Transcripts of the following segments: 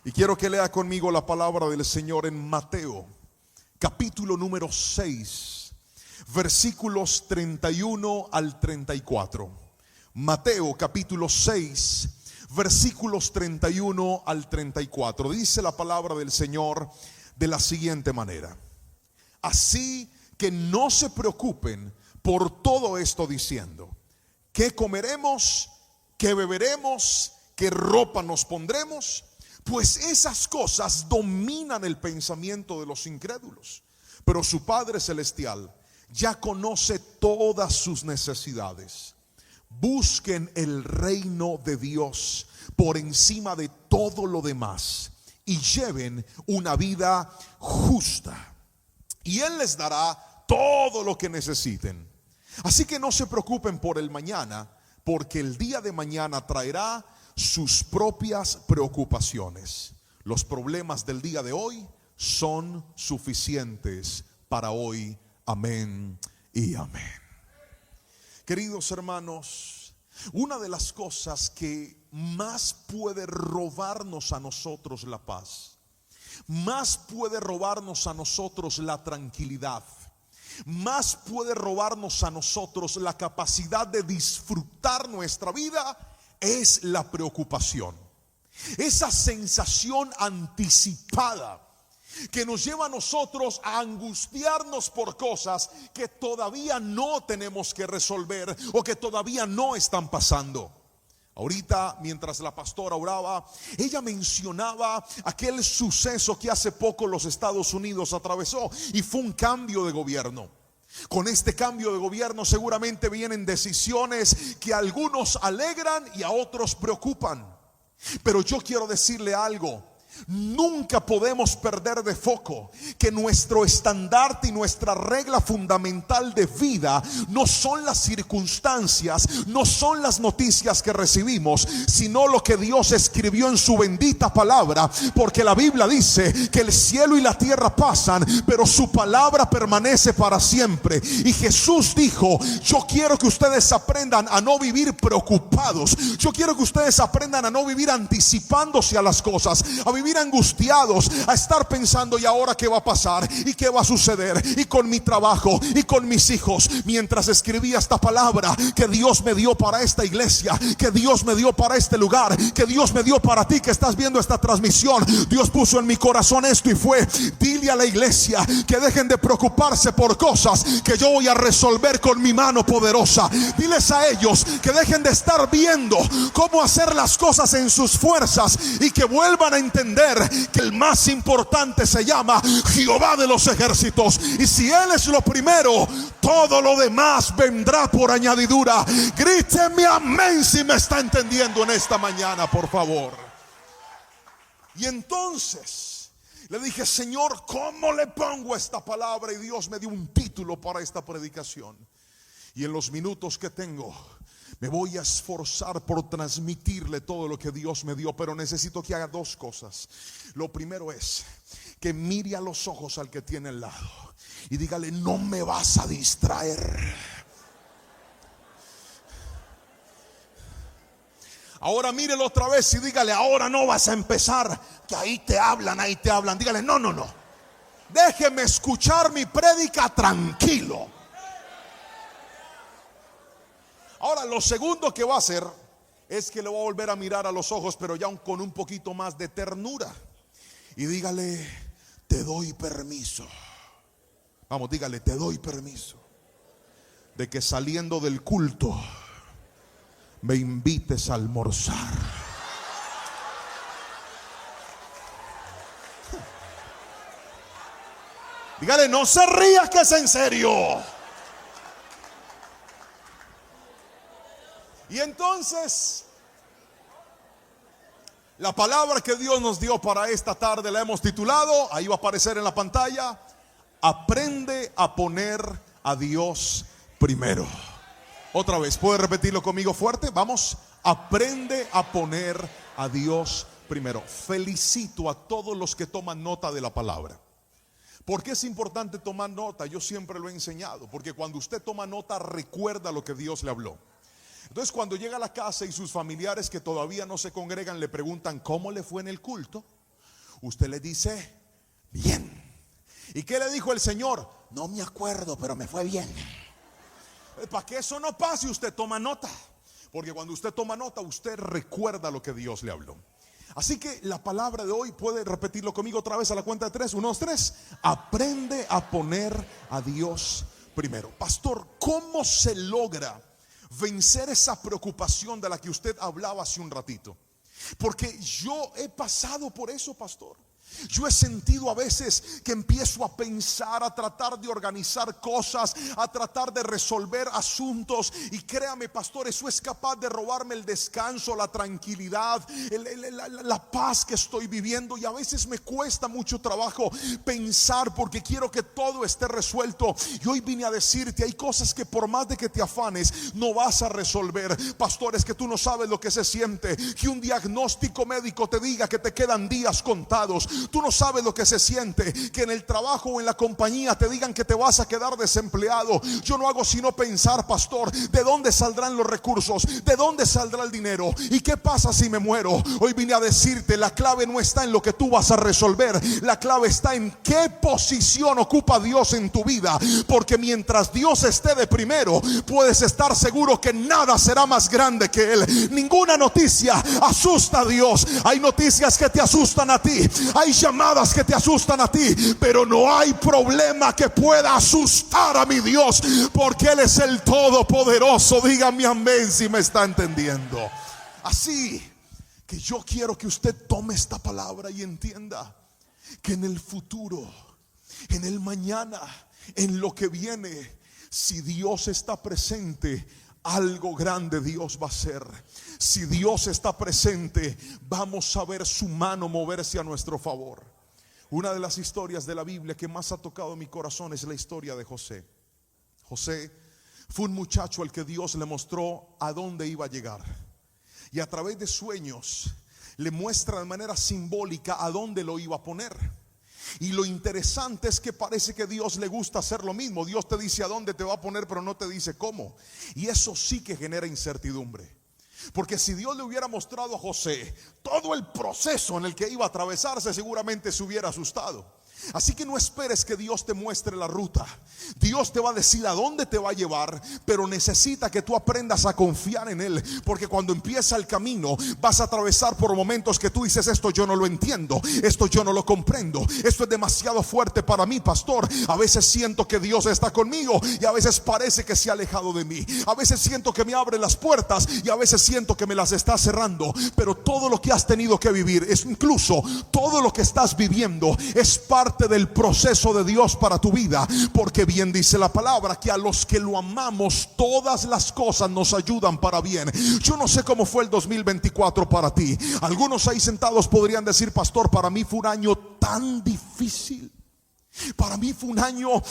Y quiero que lea conmigo la palabra del Señor en Mateo, capítulo número 6, versículos 31 al 34. Mateo, capítulo 6, versículos 31 al 34. Dice la palabra del Señor de la siguiente manera: así que no se preocupen por todo esto diciendo, ¿qué comeremos? ¿Qué beberemos? ¿Qué ropa nos pondremos? Pues esas cosas dominan el pensamiento de los incrédulos. Pero su Padre Celestial ya conoce todas sus necesidades. Busquen el reino de Dios por encima de todo lo demás y lleven una vida justa, y Él les dará todo lo que necesiten. Así que no se preocupen por el mañana, porque el día de mañana traerá sus propias preocupaciones. Los problemas del día de hoy son suficientes para hoy. Amén y amén. Queridos hermanos, una de las cosas que más puede robarnos a nosotros la paz, más puede robarnos a nosotros la tranquilidad, más puede robarnos a nosotros la capacidad de disfrutar nuestra vida, es la preocupación. Esa sensación anticipada que nos lleva a nosotros a angustiarnos por cosas que todavía no tenemos que resolver o que todavía no están pasando. Ahorita, mientras la pastora oraba, ella mencionaba aquel suceso que hace poco los Estados Unidos atravesó, y fue un cambio de gobierno. Con este cambio de gobierno seguramente vienen decisiones que a algunos alegran y a otros preocupan. Pero yo quiero decirle algo: nunca podemos perder de foco que nuestro estandarte y nuestra regla fundamental de vida no son las circunstancias, no son las noticias que recibimos, sino lo que Dios escribió en su bendita palabra. Porque la Biblia dice que el cielo y la tierra pasan, pero su palabra permanece para siempre. Y Jesús dijo: yo quiero que ustedes aprendan a no vivir preocupados. Yo quiero que ustedes aprendan a no vivir anticipándose a las cosas, a vivir angustiados, a estar pensando: ¿y ahora qué va a pasar? ¿Y qué va a suceder? ¿Y con mi trabajo? ¿Y con mis hijos? Mientras escribía esta palabra que Dios me dio para esta iglesia, que Dios me dio para este lugar, que Dios me dio para ti que estás viendo esta transmisión, Dios puso en mi corazón esto, y fue: dile a la iglesia que dejen de preocuparse por cosas que yo voy a resolver con mi mano poderosa. Diles a ellos que dejen de estar viendo cómo hacer las cosas en sus fuerzas y que vuelvan a entender que el más importante se llama Jehová de los ejércitos. Y si Él es lo primero, todo lo demás vendrá por añadidura. Gríteme amén si me está entendiendo en esta mañana, por favor. Y entonces le dije: Señor, ¿cómo le pongo esta palabra? Y Dios me dio un título para esta predicación. Y en los minutos que tengo me voy a esforzar por transmitirle todo lo que Dios me dio. Pero necesito que haga dos cosas. Lo primero es que mire a los ojos al que tiene al lado y dígale: no me vas a distraer. Ahora mírelo otra vez y dígale: ahora no vas a empezar, que ahí te hablan, ahí te hablan. Dígale: no, no, no, déjeme escuchar mi prédica tranquilo. Ahora, lo segundo que va a hacer es que le va a volver a mirar a los ojos, pero ya con un poquito más de ternura, y dígale: te doy permiso. Vamos, dígale: te doy permiso de que saliendo del culto me invites a almorzar. Dígale: no se ría, que es en serio. Y entonces, la palabra que Dios nos dio para esta tarde la hemos titulado, ahí va a aparecer en la pantalla: aprende a poner a Dios primero. Otra vez, ¿puede repetirlo conmigo fuerte? Vamos: aprende a poner a Dios primero. Felicito a todos los que toman nota de la palabra. ¿Por qué es importante tomar nota? Yo siempre lo he enseñado, porque cuando usted toma nota recuerda lo que Dios le habló. Entonces, cuando llega a la casa y sus familiares que todavía no se congregan le preguntan: ¿cómo le fue en el culto? Usted le dice, bien. ¿Y qué le dijo el Señor? No me acuerdo, pero me fue bien. Para que eso no pase, usted toma nota. Porque cuando usted toma nota, usted recuerda lo que Dios le habló. Así que la palabra de hoy, puede repetirlo conmigo otra vez a la cuenta de 3. 1, 2, 3. Aprende a poner a Dios primero. Pastor, ¿cómo se logra vencer esa preocupación de la que usted hablaba hace un ratito? Porque yo he pasado por eso, pastor. Yo he sentido a veces que empiezo a pensar, a tratar de organizar cosas, a tratar de resolver asuntos, y créame, pastor, eso es capaz de robarme el descanso, la tranquilidad, la paz que estoy viviendo. Y a veces me cuesta mucho trabajo pensar porque quiero que todo esté resuelto. Y hoy vine a decirte, hay cosas que por más de que te afanes no vas a resolver. Pastor, es que tú no sabes lo que se siente que un diagnóstico médico te diga que te quedan días contados. Tú no sabes lo que se siente que en el trabajo o en la compañía te digan que te vas a quedar desempleado. Yo no hago sino pensar, pastor, ¿de dónde saldrán los recursos? ¿De dónde saldrá el dinero? ¿Y qué pasa si me muero? Hoy vine a decirte, la clave no está en lo que tú vas a resolver. La clave está en qué posición ocupa Dios en tu vida. Porque mientras Dios esté de primero, puedes estar seguro que nada será más grande que Él. Ninguna noticia asusta a Dios. Hay noticias que te asustan a ti, hay llamadas que te asustan a ti, pero no hay problema que pueda asustar a mi Dios, porque Él es el Todopoderoso. Dígame amén si me está entendiendo. Así que yo quiero que usted tome esta palabra y entienda que en el futuro, en el mañana, en lo que viene, si Dios está presente, algo grande Dios va a hacer. Si Dios está presente, vamos a ver su mano moverse a nuestro favor. Una de las historias de la Biblia que más ha tocado mi corazón es la historia de José. José fue un muchacho al que Dios le mostró a dónde iba a llegar, y a través de sueños le muestra de manera simbólica a dónde lo iba a poner. Y lo interesante es que parece que Dios le gusta hacer lo mismo. Dios te dice a dónde te va a poner, pero no te dice cómo. Y eso sí que genera incertidumbre. Porque si Dios le hubiera mostrado a José todo el proceso en el que iba a atravesarse, seguramente se hubiera asustado. Así que no esperes que Dios te muestre la ruta. Dios te va a decir a dónde te va a llevar, pero necesita que tú aprendas a confiar en Él. Porque cuando empieza el camino, vas a atravesar por momentos que tú dices, esto yo no lo entiendo, esto yo no lo comprendo, esto es demasiado fuerte para mí, pastor. A veces siento que Dios está conmigo y a veces parece que se ha alejado de mí. A veces siento que me abre las puertas y a veces siento que me las está cerrando. Pero todo lo que has tenido que vivir, es incluso todo lo que estás viviendo, es parte del proceso de Dios para tu vida. Porque bien dice la palabra que a los que lo amamos, todas las cosas nos ayudan para bien. Yo no sé cómo fue el 2024 para ti. Algunos ahí sentados podrían decir, pastor, para mí fue un año tan difícil. Para mí fue un año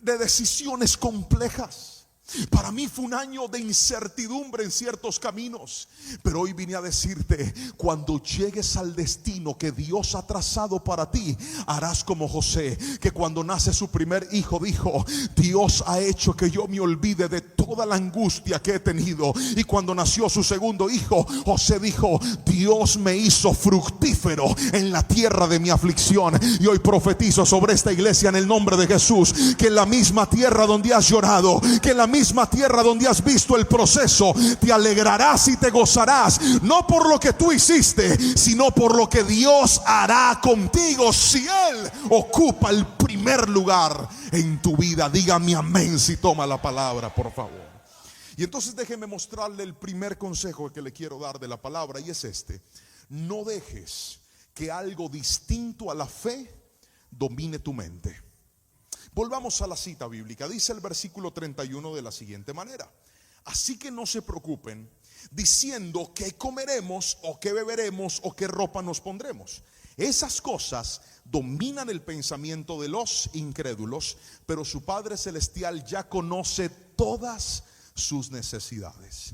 de decisiones complejas. Para mí fue un año de incertidumbre en ciertos caminos. Pero hoy vine a decirte, cuando llegues al destino que Dios ha trazado para ti, harás como José, que cuando nace su primer hijo dijo, Dios ha hecho que yo me olvide de toda la angustia que he tenido. Y cuando nació su segundo hijo, José dijo, Dios me hizo fructífero en la tierra de mi aflicción. Y hoy profetizo sobre esta iglesia en el nombre de Jesús, que en la misma tierra donde has llorado, que en la misma tierra donde has visto el proceso, te alegrarás y te gozarás, no por lo que tú hiciste, sino por lo que Dios hará contigo si Él ocupa el primer lugar en tu vida. Dígame amén si toma la palabra, por favor. Y entonces déjeme mostrarle el primer consejo que le quiero dar de la palabra, y es este: no dejes que algo distinto a la fe domine tu mente. Volvamos a la cita bíblica. Dice el versículo 31 de la siguiente manera: así que no se preocupen diciendo qué comeremos o qué beberemos o qué ropa nos pondremos. Esas cosas dominan el pensamiento de los incrédulos, pero su Padre Celestial ya conoce todas sus necesidades.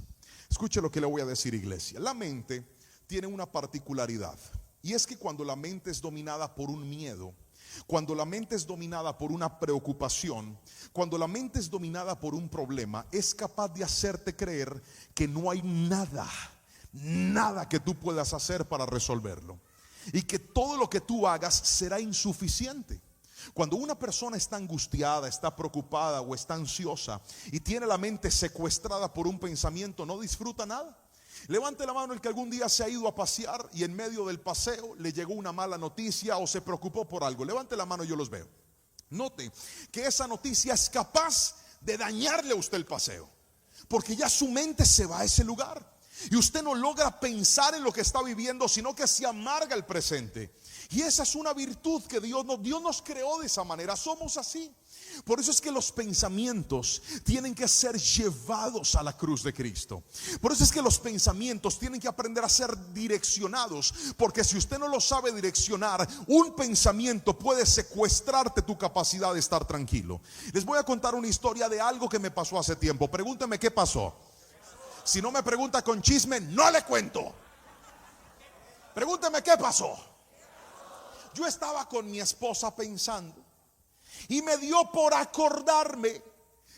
Escuche lo que le voy a decir, iglesia. La mente tiene una particularidad, y es que cuando la mente es dominada por un miedo, cuando la mente es dominada por una preocupación, cuando la mente es dominada por un problema, es capaz de hacerte creer que no hay nada que tú puedas hacer para resolverlo. y que todo lo que tú hagas será insuficiente. Cuando una persona está angustiada, está preocupada o está ansiosa y tiene la mente secuestrada por un pensamiento, no disfruta nada. Levante la mano el que algún día se ha ido a pasear y en medio del paseo le llegó una mala noticia o se preocupó por algo. Levante la mano, yo los veo. Note que esa noticia es capaz de dañarle a usted el paseo, porque ya su mente se va a ese lugar y usted no logra pensar en lo que está viviendo, sino que se amarga el presente. Y esa es una virtud que Dios nos creó de esa manera. Somos así. Por eso es que los pensamientos tienen que ser llevados a la cruz de Cristo. Por eso es que los pensamientos tienen que aprender a ser direccionados, porque si usted no lo sabe direccionar, un pensamiento puede secuestrarte tu capacidad de estar tranquilo. Les voy a contar una historia de algo que me pasó hace tiempo. Pregúnteme qué pasó. Si no me pregunta con chisme, no le cuento. Pregúnteme qué pasó. Yo estaba con mi esposa pensando y me dio por acordarme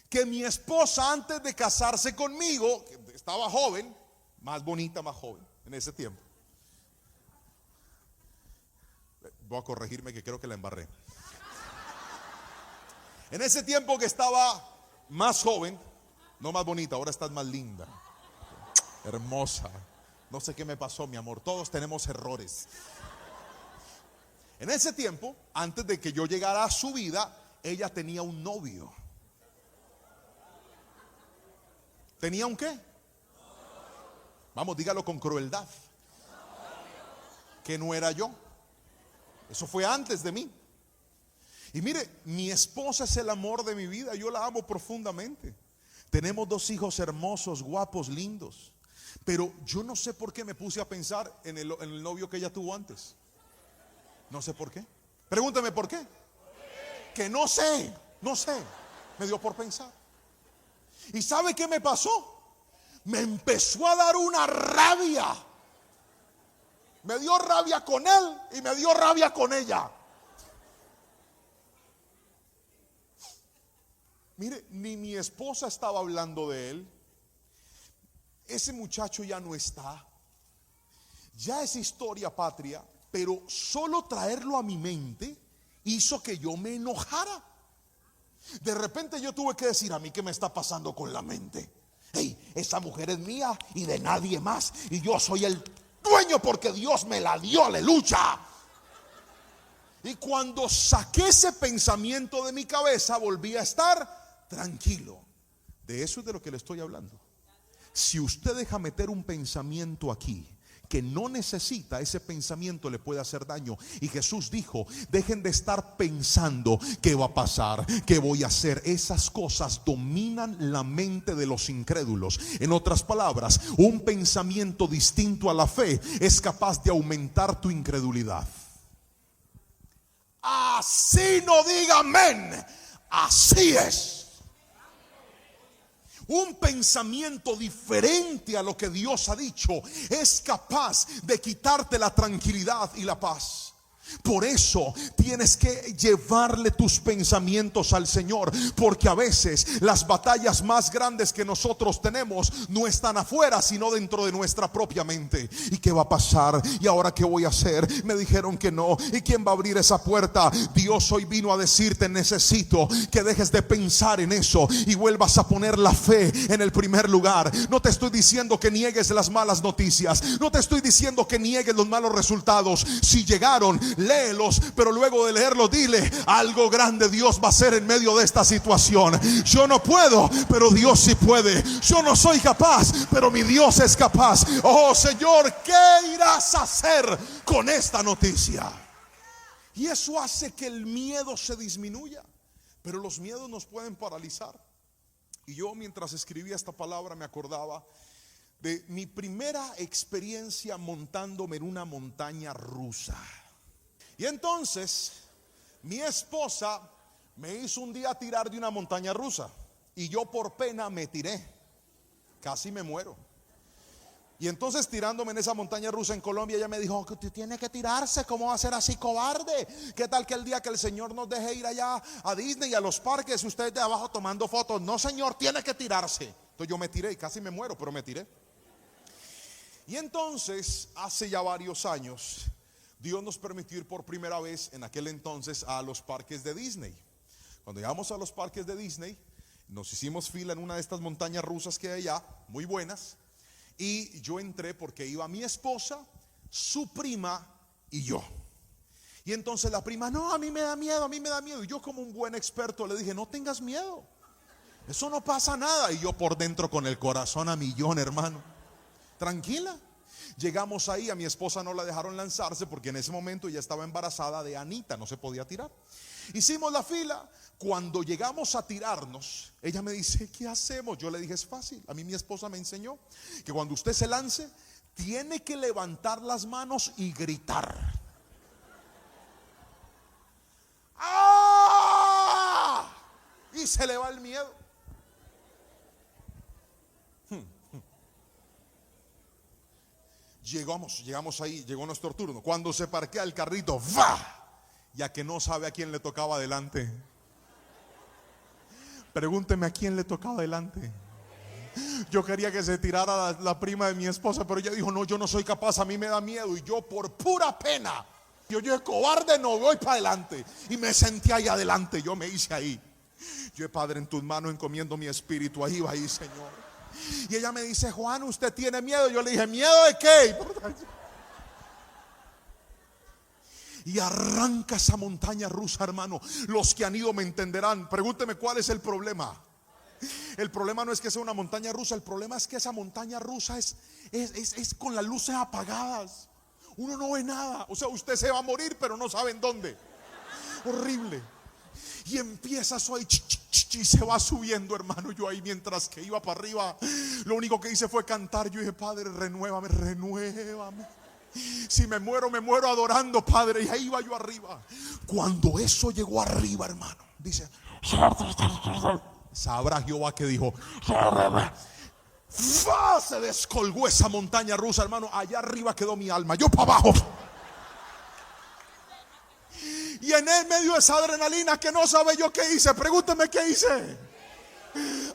que mi esposa, antes de casarse conmigo, estaba joven, más bonita, más joven en ese tiempo. Voy a corregirme que creo que la embarré. En ese tiempo que estaba más joven, no más bonita, ahora estás más linda, hermosa. No sé qué me pasó, mi amor, todos tenemos errores. En ese tiempo, antes de que yo llegara a su vida, ella tenía un novio. ¿Tenía un qué? Vamos, dígalo con crueldad. Que no era yo. Eso fue antes de mí. Y mire, mi esposa es el amor de mi vida. Yo la amo profundamente. Tenemos 2 hijos hermosos, guapos, lindos. Pero yo no sé por qué me puse a pensar en el novio que ella tuvo antes. No sé por qué. Pregúnteme por qué. Que no sé. Me dio por pensar. ¿Y sabe qué me pasó? Me empezó a dar una rabia. Me dio rabia con él y me dio rabia con ella. Mire, ni mi esposa estaba hablando de él. Ese muchacho ya no está. Ya es historia patria. Pero solo traerlo a mi mente hizo que yo me enojara. De repente yo tuve que decir: a mí qué me está pasando con la mente. Hey, esa mujer es mía y de nadie más, y yo soy el dueño porque Dios me la dio, aleluya. Y cuando saqué ese pensamiento de mi cabeza, volví a estar tranquilo. De eso es de lo que le estoy hablando. Si usted deja meter un pensamiento aquí que no necesita, ese pensamiento le puede hacer daño. Y Jesús dijo: dejen de estar pensando qué va a pasar, qué voy a hacer. Esas cosas dominan la mente de los incrédulos. En otras palabras, un pensamiento distinto a la fe es capaz de aumentar tu incredulidad. Así no diga amén. Así es. Un pensamiento diferente a lo que Dios ha dicho es capaz de quitarte la tranquilidad y la paz. Por eso tienes que llevarle tus pensamientos al Señor, porque a veces las batallas más grandes que nosotros tenemos no están afuera, sino dentro de nuestra propia mente. ¿Y qué va a pasar? ¿Y ahora qué voy a hacer? Me dijeron que no. ¿Y quién va a abrir esa puerta? Dios hoy vino a decirte: necesito que dejes de pensar en eso y vuelvas a poner la fe en el primer lugar. No te estoy diciendo que niegues las malas noticias, no te estoy diciendo que niegues los malos resultados. Si llegaron, léelos, pero luego de leerlos dile: algo grande Dios va a hacer en medio de esta situación. Yo no puedo, pero Dios sí puede. Yo no soy capaz, pero mi Dios es capaz. Oh Señor, ¿qué irás a hacer con esta noticia? Y eso hace que el miedo se disminuya. Pero los miedos nos pueden paralizar. Y yo, mientras escribía esta palabra, me acordaba de mi primera experiencia montándome en una montaña rusa. Y entonces mi esposa me hizo un día tirar de una montaña rusa, y yo por pena me tiré. Casi me muero. Y entonces, tirándome en esa montaña rusa en Colombia, ella me dijo: que usted tiene que tirarse, ¿cómo va a ser así cobarde? ¿Qué tal que el día que el Señor nos deje ir allá a Disney y a los parques, usted de abajo tomando fotos? No, señor, tiene que tirarse. Entonces yo me tiré y casi me muero, pero me tiré. Y entonces, hace ya varios años, Dios nos permitió ir por primera vez en aquel entonces a los parques de Disney. Cuando llegamos a los parques de Disney, nos hicimos fila en una de estas montañas rusas que hay allá, muy buenas. Y yo entré porque iba mi esposa, su prima y yo. Y entonces la prima, no, a mí me da miedo, a mí me da miedo. Y yo, como un buen experto, le dije, no tengas miedo, eso no pasa nada. Y yo por dentro con el corazón a millón, hermano, tranquila. Llegamos ahí, a mi esposa no la dejaron lanzarse porque en ese momento ella estaba embarazada de Anita, no se podía tirar. Hicimos la fila. Cuando llegamos a tirarnos, ella me dice, ¿qué hacemos? Yo le dije, es fácil. A mí mi esposa me enseñó que cuando usted se lance, tiene que levantar las manos y gritar. ¡Ah! Y se le va el miedo. Llegamos ahí, llegó nuestro turno. Cuando se parquea el carrito, ¡va! Ya que no sabe a quién le tocaba adelante. Pregúnteme a quién le tocaba adelante. Yo quería que se tirara la prima de mi esposa, pero ella dijo, no, yo no soy capaz, a mí me da miedo. Y yo por pura pena, yo cobarde, no voy para adelante. Y me senté ahí adelante, yo me hice ahí. Yo, Padre, en tus manos encomiendo mi espíritu, ahí va, ahí, Señor. Y ella me dice, Juan, ¿usted tiene miedo? Yo le dije, ¿miedo de qué? Y arranca esa montaña rusa, hermano. Los que han ido me entenderán. Pregúnteme cuál es el problema. El problema no es que sea una montaña rusa, el problema es que esa montaña rusa es con las luces apagadas. Uno no ve nada. O sea, usted se va a morir, pero no sabe en dónde. Horrible. Y empieza eso ahí, y se va subiendo, hermano. Yo ahí, mientras que iba para arriba, lo único que hice fue cantar. Yo dije, Padre, renuévame, renuévame. Si me muero adorando, Padre. Y ahí iba yo arriba. Cuando eso llegó arriba, hermano, dice, sabrá Jehová que dijo, se descolgó esa montaña rusa, hermano. Allá arriba quedó mi alma, yo para abajo. Y en el medio de esa adrenalina que no sabe yo qué hice. Pregúnteme qué hice.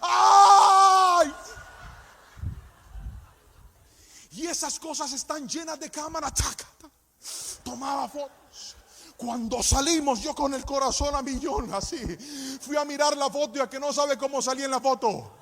¡Ay! Y esas cosas están llenas de cámara. Tomaba fotos. Cuando salimos, yo con el corazón a millón, así. Fui a mirar la foto y a que no sabe cómo salí en la foto.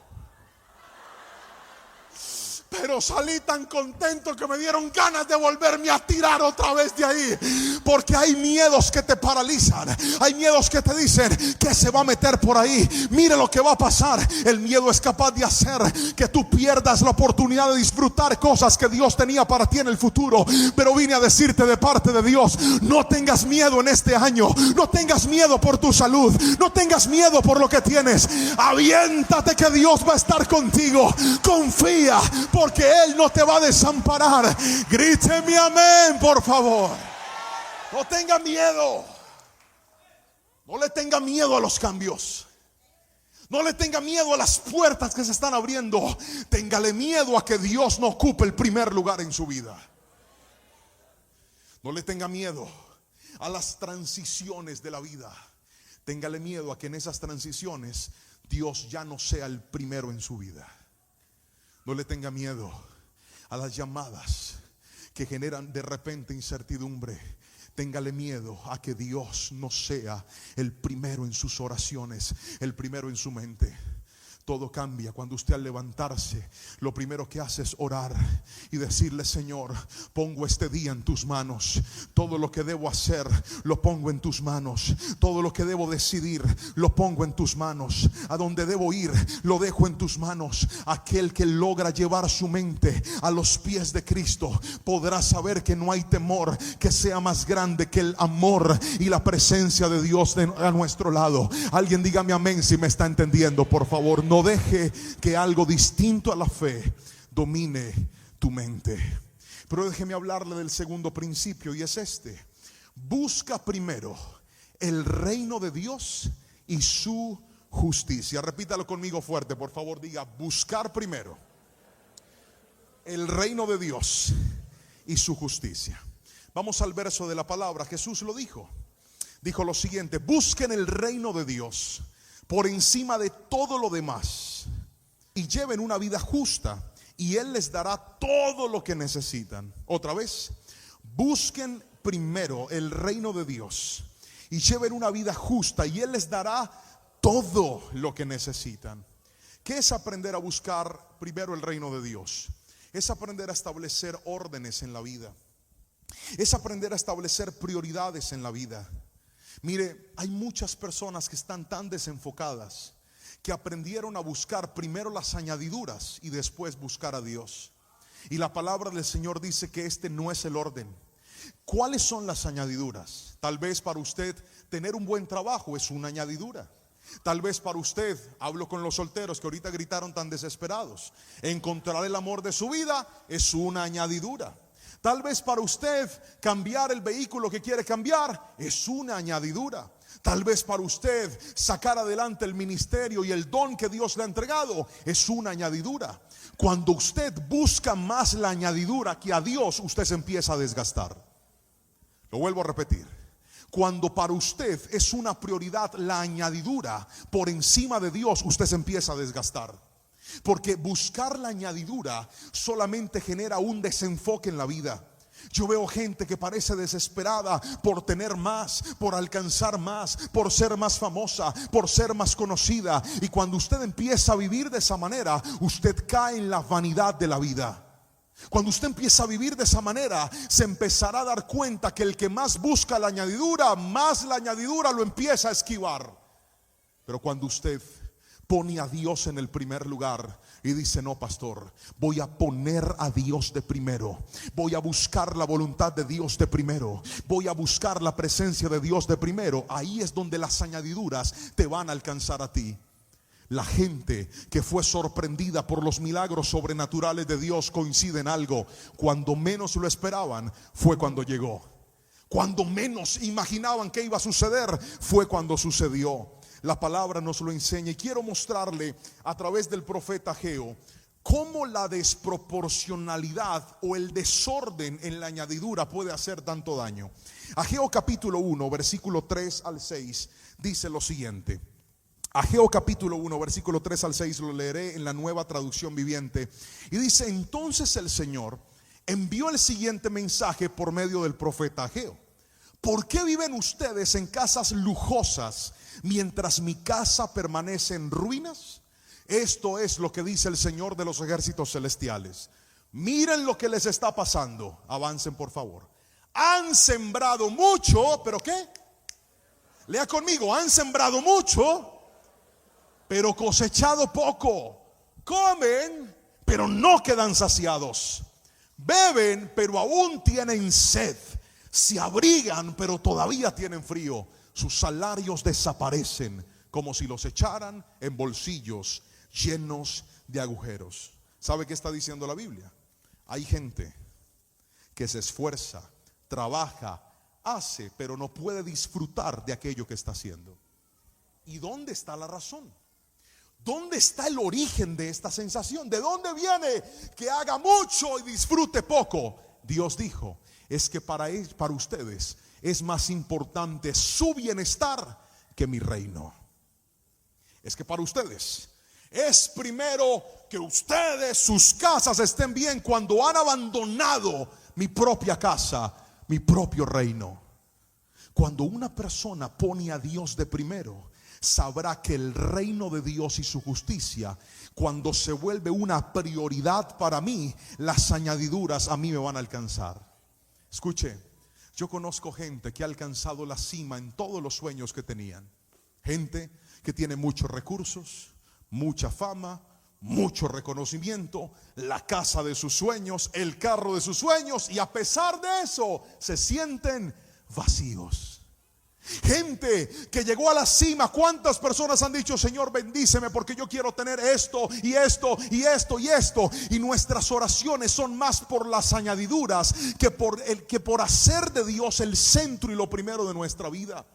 Pero salí tan contento que me dieron ganas de volverme a tirar otra vez de ahí. Porque hay miedos que te paralizan. Hay miedos que te dicen que se va a meter por ahí. Mire lo que va a pasar. El miedo es capaz de hacer que tú pierdas la oportunidad de disfrutar cosas que Dios tenía para ti en el futuro. Pero vine a decirte de parte de Dios, no tengas miedo en este año. No tengas miedo por tu salud. No tengas miedo por lo que tienes. Aviéntate que Dios va a estar contigo. Confía, porque Él no te va a desamparar. Gríteme amén, por favor. No tenga miedo. No le tenga miedo a los cambios. No le tenga miedo a las puertas que se están abriendo. Téngale miedo a que Dios no ocupe el primer lugar en su vida. No le tenga miedo a las transiciones de la vida. Téngale miedo a que en esas transiciones Dios ya no sea el primero en su vida. No le tenga miedo a las llamadas que generan de repente incertidumbre. Téngale miedo a que Dios no sea el primero en sus oraciones, el primero en su mente. Todo cambia cuando usted, al levantarse, lo primero que hace es orar y decirle: Señor, pongo este día en tus manos. Todo lo que debo hacer lo pongo en tus manos. Todo lo que debo decidir lo pongo en tus manos. A donde debo ir lo dejo en tus manos. Aquel que logra llevar su mente a los pies de Cristo podrá saber que no hay temor que sea más grande que el amor y la presencia de Dios a nuestro lado. Alguien dígame amén si me está entendiendo, por favor. No deje que algo distinto a la fe domine tu mente. Pero déjeme hablarle del segundo principio, y es este: busca primero el reino de Dios y su justicia. Repítalo conmigo fuerte, por favor. Diga: buscar primero el reino de Dios y su justicia. Vamos al verso de la palabra. Jesús lo dijo. Dijo lo siguiente: busquen el reino de Dios por encima de todo lo demás y lleven una vida justa, y Él les dará todo lo que necesitan. Otra vez: busquen primero el reino de Dios y lleven una vida justa, y Él les dará todo lo que necesitan. ¿Qué es aprender a buscar primero el reino de Dios? Es aprender a establecer órdenes en la vida. Es aprender a establecer prioridades en la vida. Mire, hay muchas personas que están tan desenfocadas que aprendieron a buscar primero las añadiduras y después buscar a Dios. Y la palabra del Señor dice que este no es el orden. ¿Cuáles son las añadiduras? Tal vez para usted tener un buen trabajo es una añadidura. Tal vez para usted, hablo con los solteros que ahorita gritaron tan desesperados, encontrar el amor de su vida es una añadidura. Tal vez para usted cambiar el vehículo que quiere cambiar es una añadidura. Tal vez para usted sacar adelante el ministerio y el don que Dios le ha entregado es una añadidura. Cuando usted busca más la añadidura que a Dios, usted se empieza a desgastar. Lo vuelvo a repetir. Cuando para usted es una prioridad la añadidura por encima de Dios, usted se empieza a desgastar. Porque buscar la añadidura solamente genera un desenfoque en la vida. Yo veo gente que parece desesperada por tener más, por alcanzar más, por ser más famosa, por ser más conocida. Y cuando usted empieza a vivir de esa manera, usted cae en la vanidad de la vida. Cuando usted empieza a vivir de esa manera, se empezará a dar cuenta que el que más busca la añadidura, más la añadidura lo empieza a esquivar. Pero cuando usted pone a Dios en el primer lugar y dice: no, pastor, voy a poner a Dios de primero, voy a buscar la voluntad de Dios de primero, voy a buscar la presencia de Dios de primero, ahí es donde las añadiduras te van a alcanzar a ti. La gente que fue sorprendida por los milagros sobrenaturales de Dios coincide en algo: cuando menos lo esperaban fue cuando llegó. Cuando menos imaginaban que iba a suceder fue cuando sucedió. La palabra nos lo enseña, y quiero mostrarle a través del profeta Ageo cómo la desproporcionalidad o el desorden en la añadidura puede hacer tanto daño. Ageo capítulo 1, versículo 3 al 6 dice lo siguiente. Ageo capítulo 1, versículo 3 al 6, lo leeré en la Nueva Traducción Viviente. Y dice: entonces el Señor envió el siguiente mensaje por medio del profeta Ageo: ¿por qué viven ustedes en casas lujosas mientras mi casa permanece en ruinas? Esto es lo que dice el Señor de los ejércitos celestiales. Miren lo que les está pasando. Avancen, por favor. Han sembrado mucho, ¿pero qué? Lea conmigo. Han sembrado mucho, pero cosechado poco. Comen, pero no quedan saciados. Beben, pero aún tienen sed. Se abrigan, pero todavía tienen frío. Sus salarios desaparecen como si los echaran en bolsillos llenos de agujeros. ¿Sabe qué está diciendo la Biblia? Hay gente que se esfuerza, trabaja, hace, pero no puede disfrutar de aquello que está haciendo. ¿Y dónde está la razón? ¿Dónde está el origen de esta sensación? ¿De dónde viene que haga mucho y disfrute poco? Dios dijo: es que para ustedes es más importante su bienestar que mi reino. Es que para ustedes es primero que ustedes, sus casas estén bien, cuando han abandonado mi propia casa, mi propio reino. Cuando una persona pone a Dios de primero, sabrá que el reino de Dios y su justicia, cuando se vuelve una prioridad para mí, las añadiduras a mí me van a alcanzar. Escuche, yo conozco gente que ha alcanzado la cima en todos los sueños que tenían. Gente que tiene muchos recursos, mucha fama, mucho reconocimiento, la casa de sus sueños, el carro de sus sueños, y a pesar de eso se sienten vacíos. Gente que llegó a la cima. ¿Cuántas personas han dicho: Señor, bendíceme porque yo quiero tener esto y esto y esto y esto? Y nuestras oraciones son más por las añadiduras que por hacer de Dios el centro y lo primero de nuestra vida.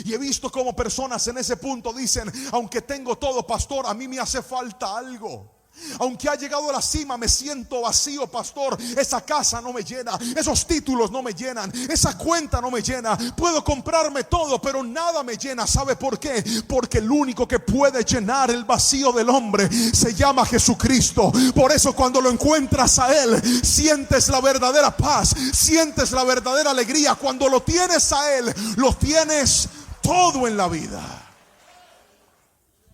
Y he visto como personas en ese punto dicen: aunque tengo todo, pastor, a mí me hace falta algo. Aunque ha llegado a la cima, me siento vacío, pastor. Esa casa no me llena, esos títulos no me llenan, esa cuenta no me llena. Puedo comprarme todo, pero nada me llena. ¿Sabe por qué? Porque el único que puede llenar el vacío del hombre se llama Jesucristo. Por eso cuando lo encuentras a Él, sientes la verdadera paz, sientes la verdadera alegría. Cuando lo tienes a Él, lo tienes todo en la vida.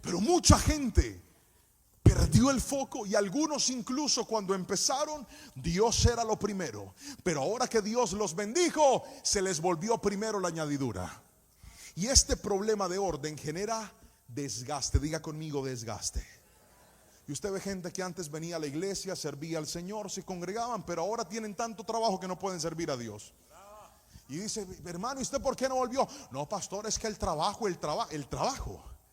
Pero mucha gente perdió el foco, y algunos incluso cuando empezaron, Dios era lo primero. Pero ahora que Dios los bendijo, se les volvió primero la añadidura. Y este problema de orden genera desgaste. Diga conmigo, desgaste. Y usted ve gente que antes venía a la iglesia, servía al Señor, se congregaban, pero ahora tienen tanto trabajo que no pueden servir a Dios. Y dice, hermano, ¿y usted por qué no volvió? No, pastor, es que el trabajo.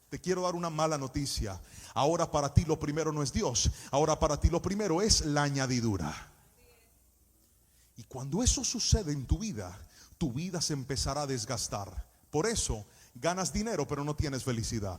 Te quiero dar una mala noticia. Ahora para ti lo primero no es Dios. Ahora para ti lo primero es la añadidura. Y cuando eso sucede en tu vida se empezará a desgastar. Por eso ganas dinero pero no tienes felicidad.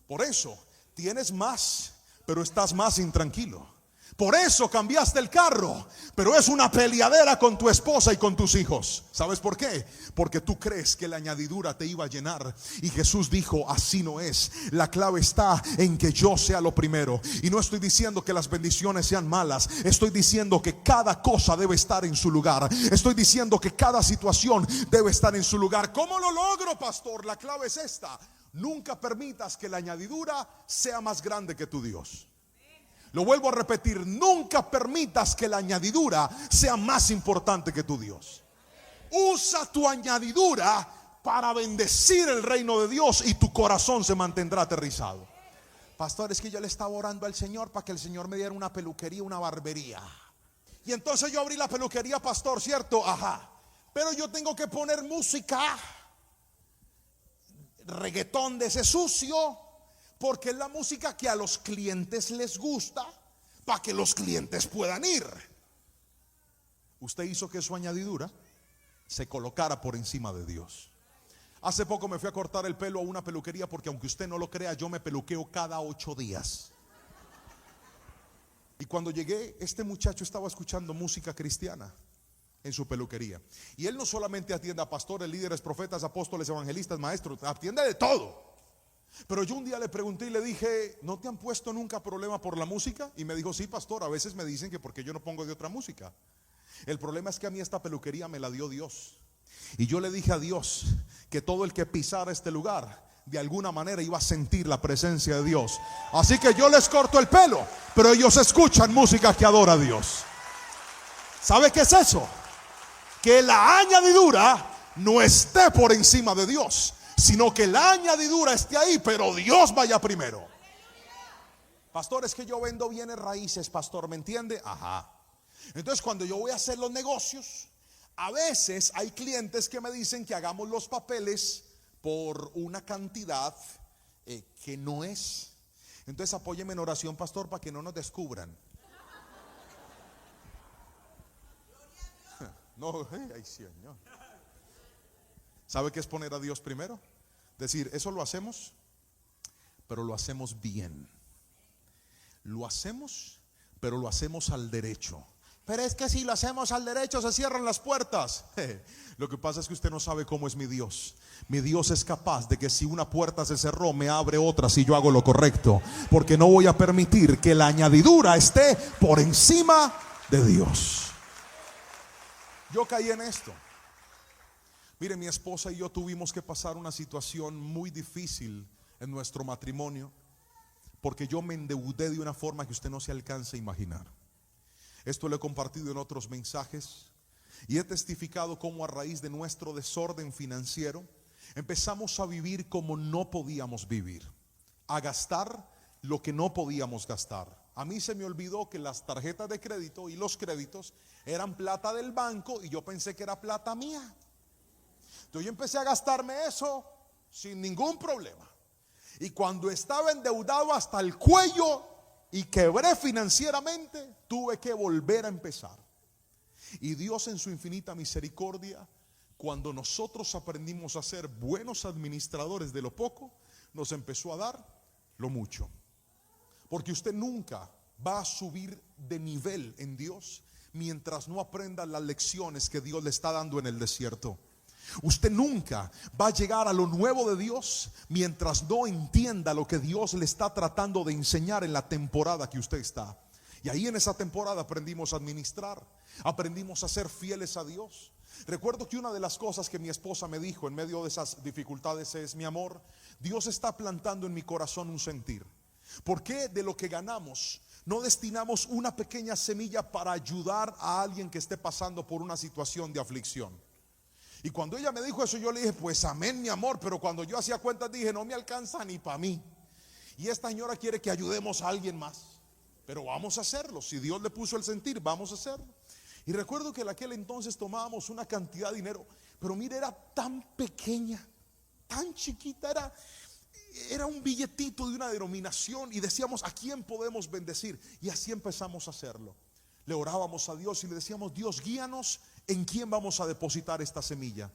Por eso tienes más pero estás más intranquilo. Por eso cambiaste el carro, pero es una peleadera con tu esposa y con tus hijos. ¿Sabes por qué? Porque tú crees que la añadidura te iba a llenar, y Jesús dijo, así no es. La clave está en que yo sea lo primero. Y no estoy diciendo que las bendiciones sean malas. Estoy diciendo que cada cosa debe estar en su lugar. Estoy diciendo que cada situación debe estar en su lugar. ¿Cómo lo logro, pastor? La clave es esta: nunca permitas que la añadidura sea más grande que tu Dios. Lo vuelvo a repetir, nunca permitas que la añadidura sea más importante que tu Dios. Usa tu añadidura para bendecir el reino de Dios y tu corazón se mantendrá aterrizado. Pastor, es que yo le estaba orando al Señor para que el Señor me diera una peluquería, una barbería. Y entonces yo abrí la peluquería, pastor, ¿cierto? Ajá. Pero yo tengo que poner música, reggaetón de ese sucio, porque es la música que a los clientes les gusta, para que los clientes puedan ir. Usted hizo que su añadidura se colocara por encima de Dios. Hace poco me fui a cortar el pelo a una peluquería, porque aunque usted no lo crea, yo me peluqueo cada 8 días. Y cuando llegué, este muchacho estaba escuchando música cristiana en su peluquería. Y él no solamente atiende a pastores, líderes, profetas, apóstoles, evangelistas, maestros, atiende de todo. Pero yo un día le pregunté y le dije, ¿no te han puesto nunca problema por la música? Y me dijo, sí, pastor, a veces me dicen que porque yo no pongo de otra música. El problema es que a mí esta peluquería me la dio Dios. Y yo le dije a Dios que todo el que pisara este lugar de alguna manera iba a sentir la presencia de Dios. Así que yo les corto el pelo, pero ellos escuchan música que adora a Dios. ¿Sabe qué es eso? Que la añadidura no esté por encima de Dios, sino que la añadidura esté ahí, pero Dios vaya primero. Pastor, es que yo vendo bienes raíces, pastor, ¿me entiende? Ajá. Entonces cuando yo voy a hacer los negocios, a veces hay clientes que me dicen que hagamos los papeles por una cantidad que no es. Entonces apóyeme en oración, pastor, para que no nos descubran. No, ay, Señor. ¿Sabe qué es poner a Dios primero? Decir, eso lo hacemos, pero lo hacemos bien. Lo hacemos, pero lo hacemos al derecho. Pero es que si lo hacemos al derecho se cierran las puertas. Lo que pasa es que usted no sabe cómo es mi Dios. Mi Dios es capaz de que si una puerta se cerró, me abre otra si yo hago lo correcto. Porque no voy a permitir que la añadidura esté por encima de Dios. Yo caí en esto. Mire, mi esposa y yo tuvimos que pasar una situación muy difícil en nuestro matrimonio, porque yo me endeudé de una forma que usted no se alcanza a imaginar. Esto lo he compartido en otros mensajes y he testificado cómo a raíz de nuestro desorden financiero empezamos a vivir como no podíamos vivir, a gastar lo que no podíamos gastar. A mí se me olvidó que las tarjetas de crédito y los créditos eran plata del banco y yo pensé que era plata mía. Entonces yo empecé a gastarme eso sin ningún problema. Y cuando estaba endeudado hasta el cuello y quebré financieramente, tuve que volver a empezar. Y Dios en su infinita misericordia, cuando nosotros aprendimos a ser buenos administradores de lo poco, nos empezó a dar lo mucho. Porque usted nunca va a subir de nivel en Dios mientras no aprenda las lecciones que Dios le está dando en el desierto. Usted nunca va a llegar a lo nuevo de Dios mientras no entienda lo que Dios le está tratando de enseñar en la temporada que usted está. Y ahí en esa temporada aprendimos a administrar, aprendimos a ser fieles a Dios. Recuerdo que una de las cosas que mi esposa me dijo en medio de esas dificultades es: mi amor, Dios está plantando en mi corazón un sentir. ¿Por qué de lo que ganamos no destinamos una pequeña semilla para ayudar a alguien que esté pasando por una situación de aflicción? Y cuando ella me dijo eso, yo le dije: pues amén, mi amor. Pero cuando yo hacía cuentas dije: no me alcanza ni para mí. Y esta señora quiere que ayudemos a alguien más. Pero vamos a hacerlo. Si Dios le puso el sentir, vamos a hacerlo. Y recuerdo que en aquel entonces tomábamos una cantidad de dinero, pero mire, era tan pequeña, tan chiquita, era un billetito de una denominación. Y decíamos: ¿a quién podemos bendecir? Y así empezamos a hacerlo. Le orábamos a Dios y le decíamos: Dios, guíanos en quién vamos a depositar esta semilla.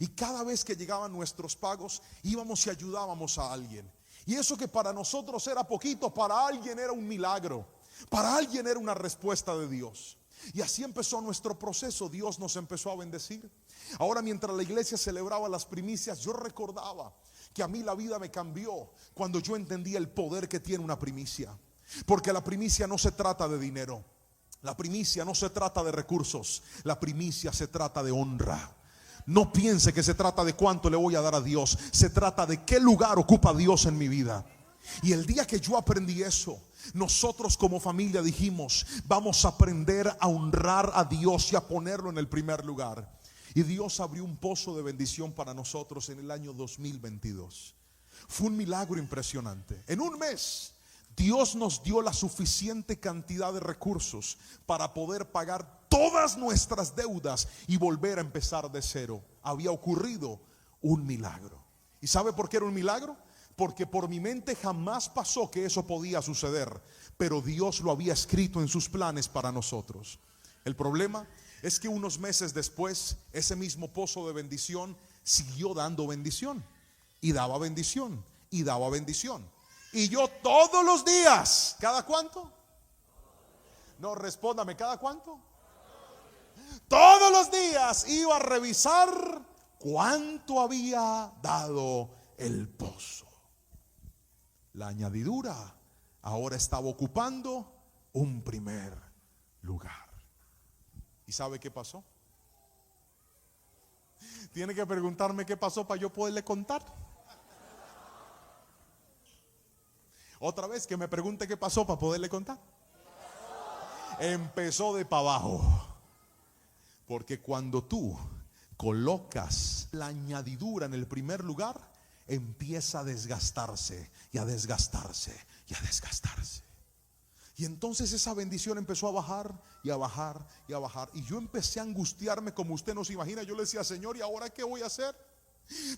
Y cada vez que llegaban nuestros pagos, íbamos y ayudábamos a alguien. Y eso que para nosotros era poquito, para alguien era un milagro, para alguien era una respuesta de Dios. Y así empezó nuestro proceso. Dios nos empezó a bendecir. Ahora, mientras la iglesia celebraba las primicias, yo recordaba que a mí la vida me cambió cuando yo entendí el poder que tiene una primicia. Porque la primicia no se trata de dinero, la primicia no se trata de recursos, la primicia se trata de honra. No piense que se trata de cuánto le voy a dar a Dios, se trata de qué lugar ocupa Dios en mi vida. Y el día que yo aprendí eso, nosotros como familia dijimos: vamos a aprender a honrar a Dios y a ponerlo en el primer lugar. Y Dios abrió un pozo de bendición para nosotros en el año 2022. Fue un milagro impresionante. En un mes Dios nos dio la suficiente cantidad de recursos para poder pagar todas nuestras deudas y volver a empezar de cero. Había ocurrido un milagro. ¿Y sabe por qué era un milagro? Porque por mi mente jamás pasó que eso podía suceder, pero Dios lo había escrito en sus planes para nosotros. El problema es que unos meses después, ese mismo pozo de bendición siguió dando bendición, y daba bendición, y daba bendición. Y yo todos los días, ¿cada cuánto? No, respóndame, ¿cada cuánto? Todos los días iba a revisar cuánto había dado el pozo. La añadidura ahora estaba ocupando un primer lugar. ¿Y sabe qué pasó? Tiene que preguntarme qué pasó para yo poderle contar. Otra vez que me pregunte qué pasó para poderle contar. Empezó de para abajo. Porque cuando tú colocas la añadidura en el primer lugar, empieza a desgastarse y a desgastarse y a desgastarse. Y entonces esa bendición empezó a bajar y a bajar y a bajar. Y yo empecé a angustiarme como usted no se imagina. Yo le decía: Señor, ¿y ahora qué voy a hacer?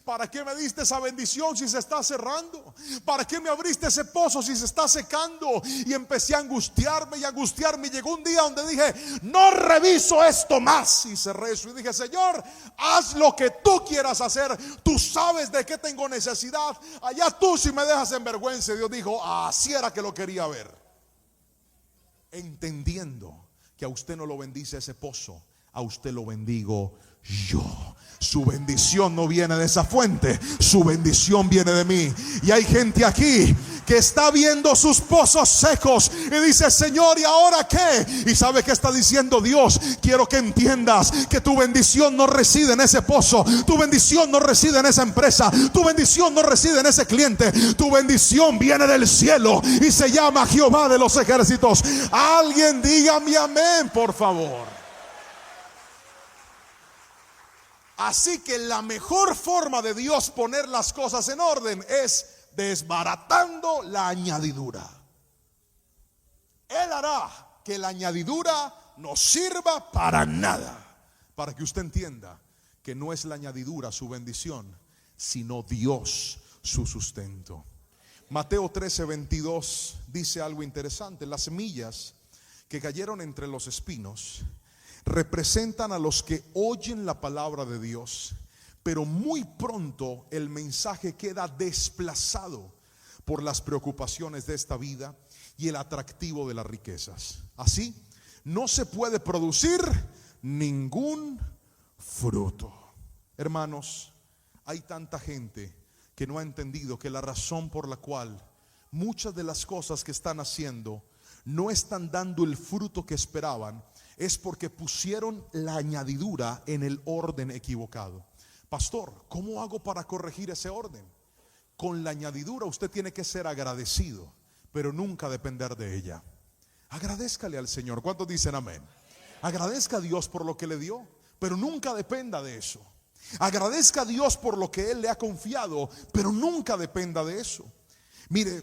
¿Para qué me diste esa bendición si se está cerrando? ¿Para qué me abriste ese pozo si se está secando? Y empecé a angustiarme y a angustiarme. Y llegó un día donde dije: no reviso esto más. Y cerré eso y dije: Señor, haz lo que tú quieras hacer. Tú sabes de qué tengo necesidad. Allá tú si me dejas en vergüenza. Y Dios dijo: así era que lo quería ver. Entendiendo que a usted no lo bendice ese pozo, a usted lo bendigo yo. Su bendición no viene de esa fuente, su bendición viene de mí. Y hay gente aquí que está viendo sus pozos secos y dice: Señor, ¿y ahora qué? Y sabe que está diciendo Dios: quiero que entiendas que tu bendición no reside en ese pozo, tu bendición no reside en esa empresa, tu bendición no reside en ese cliente, tu bendición viene del cielo y se llama Jehová de los ejércitos. Alguien dígame amén, por favor. Así que la mejor forma de Dios poner las cosas en orden es desbaratando la añadidura. Él hará que la añadidura no sirva para nada. Para que usted entienda que no es la añadidura su bendición, sino Dios su sustento. Mateo 13:22 dice algo interesante: las semillas que cayeron entre los espinos representan a los que oyen la palabra de Dios, pero muy pronto el mensaje queda desplazado por las preocupaciones de esta vida, y el atractivo de las riquezas. Así, no se puede producir ningún fruto. Hermanos, hay tanta gente que no ha entendido que la razón por la cual muchas de las cosas que están haciendo no están dando el fruto que esperaban es porque pusieron la añadidura en el orden equivocado. Pastor, ¿cómo hago para corregir ese orden? Con la añadidura usted tiene que ser agradecido, pero nunca depender de ella. Agradézcale al Señor. ¿Cuántos dicen amén? Agradezca a Dios por lo que le dio, pero nunca dependa de eso. Agradezca a Dios por lo que Él le ha confiado, pero nunca dependa de eso. Mire,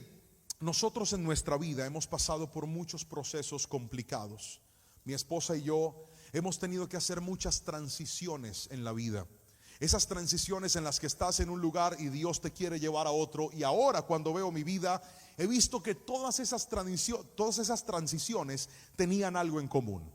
nosotros en nuestra vida hemos pasado por muchos procesos complicados. Mi esposa y yo hemos tenido que hacer muchas transiciones en la vida. Esas transiciones en las que estás en un lugar y Dios te quiere llevar a otro. Y ahora, cuando veo mi vida, he visto que todas esas transiciones tenían algo en común.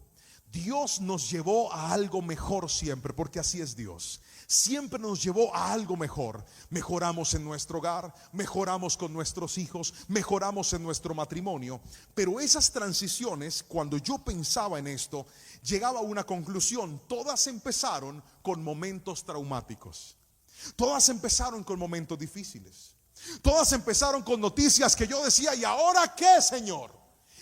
Dios nos llevó a algo mejor siempre, porque así es Dios. Siempre nos llevó a algo mejor. Mejoramos en nuestro hogar, mejoramos con nuestros hijos, mejoramos en nuestro matrimonio. Pero esas transiciones, cuando yo pensaba en esto, llegaba a una conclusión. Todas empezaron con momentos traumáticos. Todas empezaron con momentos difíciles. Todas empezaron con noticias que yo decía: ¿y ahora qué, Señor?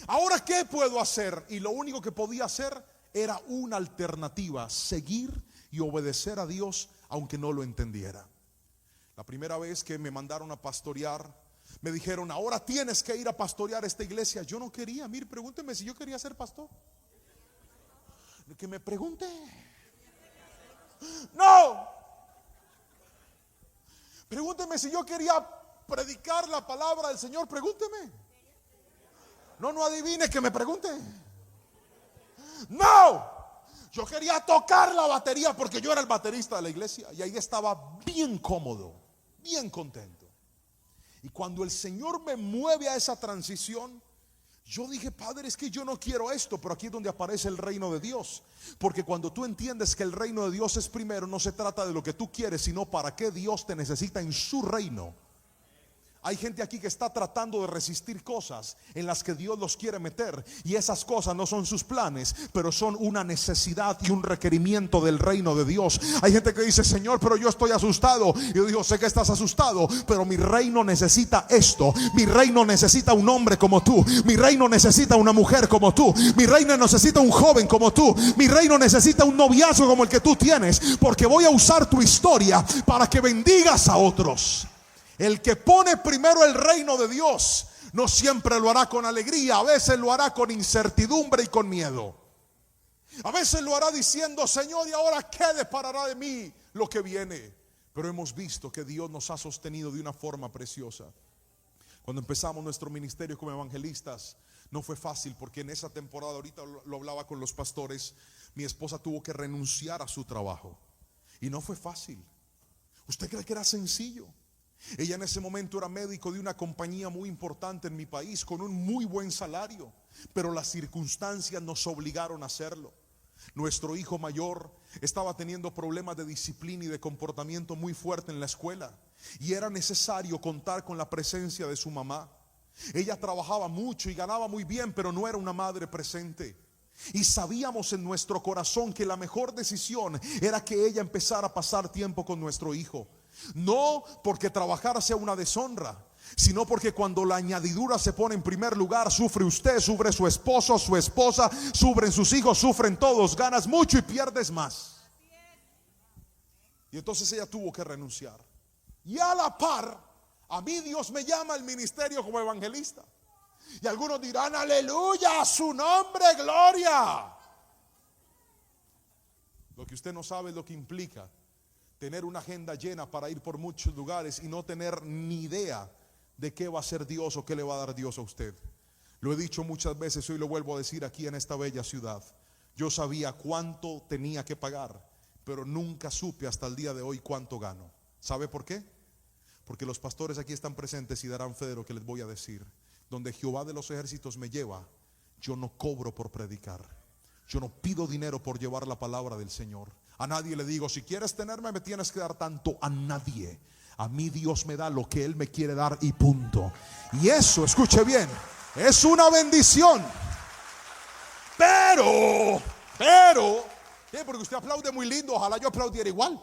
¿Ahora qué puedo hacer? Y lo único que podía hacer era una alternativa: seguir y obedecer a Dios aunque no lo entendiera. La primera vez que me mandaron a pastorear, me dijeron: ahora tienes que ir a pastorear esta iglesia. Yo no quería. Mire, pregúnteme si yo quería ser pastor. Que me pregunte. No. Pregúnteme si yo quería predicar la palabra del Señor. Pregúnteme. No adivine, que me pregunte. No. Yo quería tocar la batería porque yo era el baterista de la iglesia. Y ahí estaba bien cómodo, bien contento. Y cuando el Señor me mueve a esa transición, yo dije: Padre, es que yo no quiero esto. Pero aquí es donde aparece el reino de Dios. Porque cuando tú entiendes que el reino de Dios es primero, no se trata de lo que tú quieres, sino para qué Dios te necesita en su reino. Hay gente aquí que está tratando de resistir cosas en las que Dios los quiere meter, y esas cosas no son sus planes, pero son una necesidad y un requerimiento del reino de Dios. Hay gente que dice: Señor, pero yo estoy asustado. Y yo digo: sé que estás asustado, pero mi reino necesita esto. Mi reino necesita un hombre como tú. Mi reino necesita una mujer como tú. Mi reino necesita un joven como tú. Mi reino necesita un noviazgo como el que tú tienes, porque voy a usar tu historia para que bendigas a otros. El que pone primero el reino de Dios no siempre lo hará con alegría. A veces lo hará con incertidumbre y con miedo. A veces lo hará diciendo: Señor, ¿y ahora qué deparará de mí lo que viene? Pero hemos visto que Dios nos ha sostenido de una forma preciosa. Cuando empezamos nuestro ministerio como evangelistas, no fue fácil, porque en esa temporada, ahorita lo hablaba con los pastores, mi esposa tuvo que renunciar a su trabajo. Y no fue fácil. ¿Usted cree que era sencillo? Ella en ese momento era médico de una compañía muy importante en mi país, con un muy buen salario, pero las circunstancias nos obligaron a hacerlo. Nuestro hijo mayor estaba teniendo problemas de disciplina y de comportamiento muy fuerte en la escuela, y era necesario contar con la presencia de su mamá. Ella trabajaba mucho y ganaba muy bien, pero no era una madre presente. Y sabíamos en nuestro corazón que la mejor decisión era que ella empezara a pasar tiempo con nuestro hijo. No porque trabajar sea una deshonra, sino porque cuando la añadidura se pone en primer lugar, sufre usted, sufre su esposo, su esposa, sufren sus hijos, sufren todos. Ganas mucho y pierdes más. Y entonces ella tuvo que renunciar. Y a la par, a mí Dios me llama al ministerio como evangelista. Y algunos dirán: aleluya, a su nombre, gloria. Lo que usted no sabe es lo que implica tener una agenda llena para ir por muchos lugares y no tener ni idea de qué va a hacer Dios o qué le va a dar Dios a usted. Lo he dicho muchas veces, hoy lo vuelvo a decir aquí en esta bella ciudad. Yo sabía cuánto tenía que pagar, pero nunca supe hasta el día de hoy cuánto gano. ¿Sabe por qué? Porque los pastores aquí están presentes y darán fe de lo que les voy a decir. Donde Jehová de los ejércitos me lleva, yo no cobro por predicar. Yo no pido dinero por llevar la palabra del Señor. A nadie le digo: si quieres tenerme me tienes que dar tanto. A nadie. A mí Dios me da lo que Él me quiere dar y punto. Y eso, escuche bien, Es una bendición. Pero, porque usted aplaude muy lindo, ojalá yo aplaudiera igual.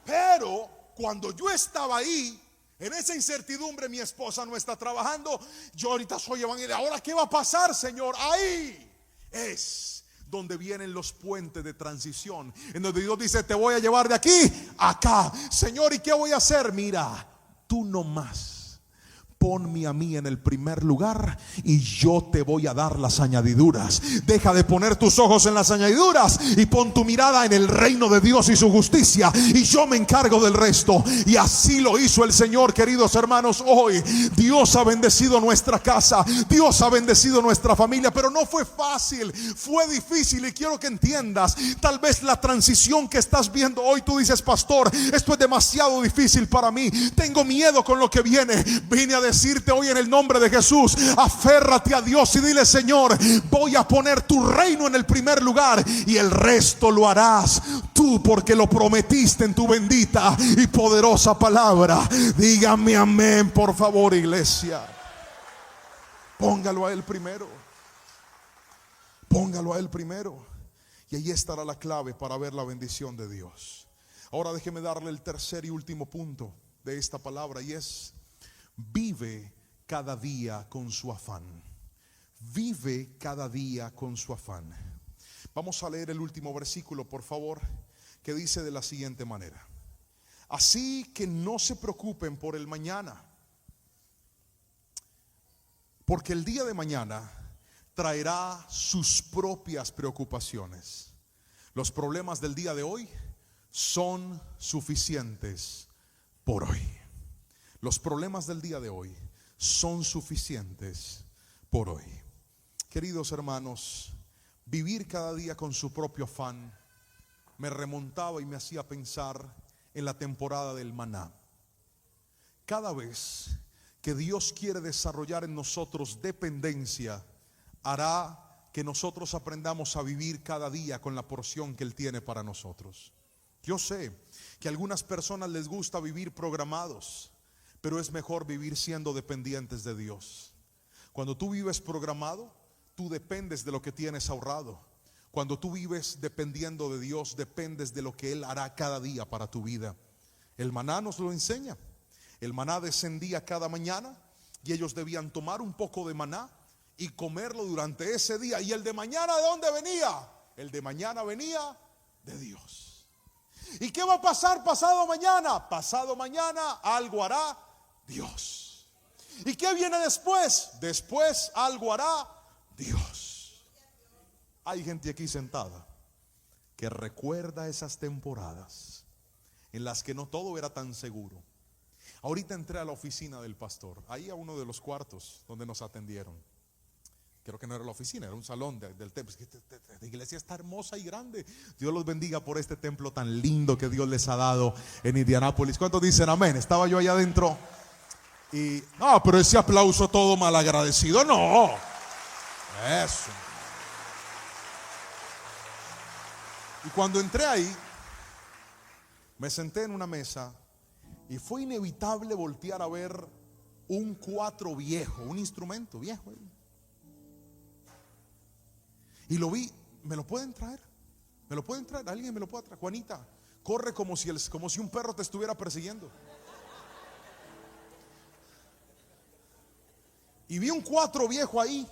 Pero cuando yo estaba ahí, en esa incertidumbre, mi esposa no está trabajando, yo ahorita soy evangelista. Ahora, ¿qué va a pasar, Señor? Ahí es donde vienen los puentes de transición, en donde Dios dice: te voy a llevar de aquí a acá. Señor, ¿y qué voy a hacer? Mira, tú nomás ponme a mí en el primer lugar y yo te voy a dar las añadiduras. Deja de poner tus ojos en las añadiduras y pon tu mirada en el reino de Dios y su justicia, y yo me encargo del resto. Y así lo hizo el Señor, queridos hermanos. Hoy Dios ha bendecido nuestra casa, Dios ha bendecido nuestra familia, pero no fue fácil, fue difícil. Y quiero que entiendas, tal vez la transición que estás viendo hoy, tú dices: pastor, esto es demasiado difícil para mí, tengo miedo con lo que viene. Vine a decirte hoy en el nombre de Jesús: aférrate a Dios y dile: Señor, voy a poner tu reino en el primer lugar, y el resto lo harás tú, porque lo prometiste en tu bendita y poderosa palabra. Dígame amén, por favor, iglesia. Póngalo a Él primero. Póngalo a Él primero, y ahí estará la clave para ver la bendición de Dios. Ahora déjeme darle el tercer y último punto de esta palabra, y es: vive cada día con su afán. Vive cada día con su afán. Vamos a leer el último versículo, por favor, que dice de la siguiente manera: así que no se preocupen por el mañana, porque el día de mañana traerá sus propias preocupaciones. Los problemas del día de hoy son suficientes por hoy. Los problemas del día de hoy son suficientes por hoy. Queridos hermanos, vivir cada día con su propio afán me remontaba y me hacía pensar en la temporada del maná. Cada vez que Dios quiere desarrollar en nosotros dependencia, hará que nosotros aprendamos a vivir cada día con la porción que Él tiene para nosotros. Yo sé que a algunas personas les gusta vivir programados, pero es mejor vivir siendo dependientes de Dios. Cuando tú vives programado, tú dependes de lo que tienes ahorrado. Cuando tú vives dependiendo de Dios, dependes de lo que Él hará cada día para tu vida. El maná nos lo enseña. El maná descendía cada mañana y ellos debían tomar un poco de maná y comerlo durante ese día. ¿Y el de mañana de dónde venía? El de mañana venía de Dios. ¿Y qué va a pasar pasado mañana? Pasado mañana algo hará Dios. ¿Y qué viene después? Después algo hará Dios. Hay gente aquí sentada que recuerda esas temporadas en las que no todo era tan seguro. Ahorita entré a la oficina del pastor, ahí a uno de los cuartos donde nos atendieron. Creo que no era la oficina, era un salón del templo. La iglesia está hermosa y grande. Dios los bendiga por este templo tan lindo que Dios les ha dado en Indianápolis. ¿Cuántos dicen amén? Estaba yo allá adentro y no, pero ese aplauso todo malagradecido, no. Eso. Y cuando entré ahí, me senté en una mesa y fue inevitable voltear a ver un cuatro viejo, un instrumento viejo ahí. Y lo vi. ¿Me lo pueden traer? ¿Me lo pueden traer? ¿Alguien me lo puede traer? Juanita, corre como si un perro te estuviera persiguiendo. Y vi un cuatro viejo ahí.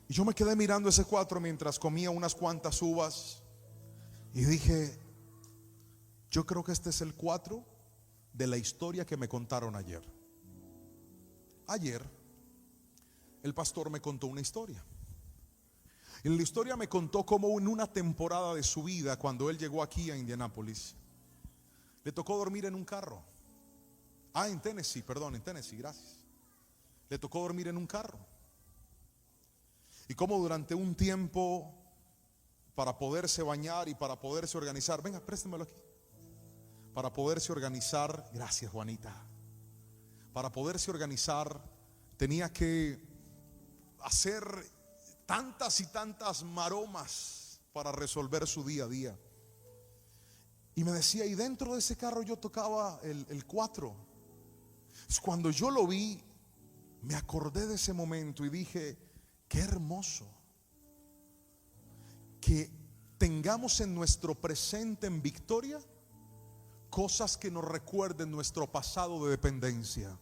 Y yo me quedé mirando ese cuatro mientras comía unas cuantas uvas. Y dije: yo creo que este es el cuatro de la historia que me contaron ayer. Ayer el pastor me contó una historia. En la historia me contó cómo en una temporada de su vida, cuando él llegó aquí a Indianápolis, le tocó dormir en un carro. En Tennessee, gracias. Le tocó dormir en un carro. Y cómo durante un tiempo, para poderse bañar y para poderse organizar, venga, préstemelo aquí. Para poderse organizar, gracias Juanita. Para poderse organizar, tenía que hacer tantas y tantas maromas para resolver su día a día. Y me decía, y dentro de ese carro yo tocaba el cuatro. Cuando yo lo vi, me acordé de ese momento y dije, qué hermoso que tengamos en nuestro presente en victoria cosas que nos recuerden nuestro pasado de dependencia.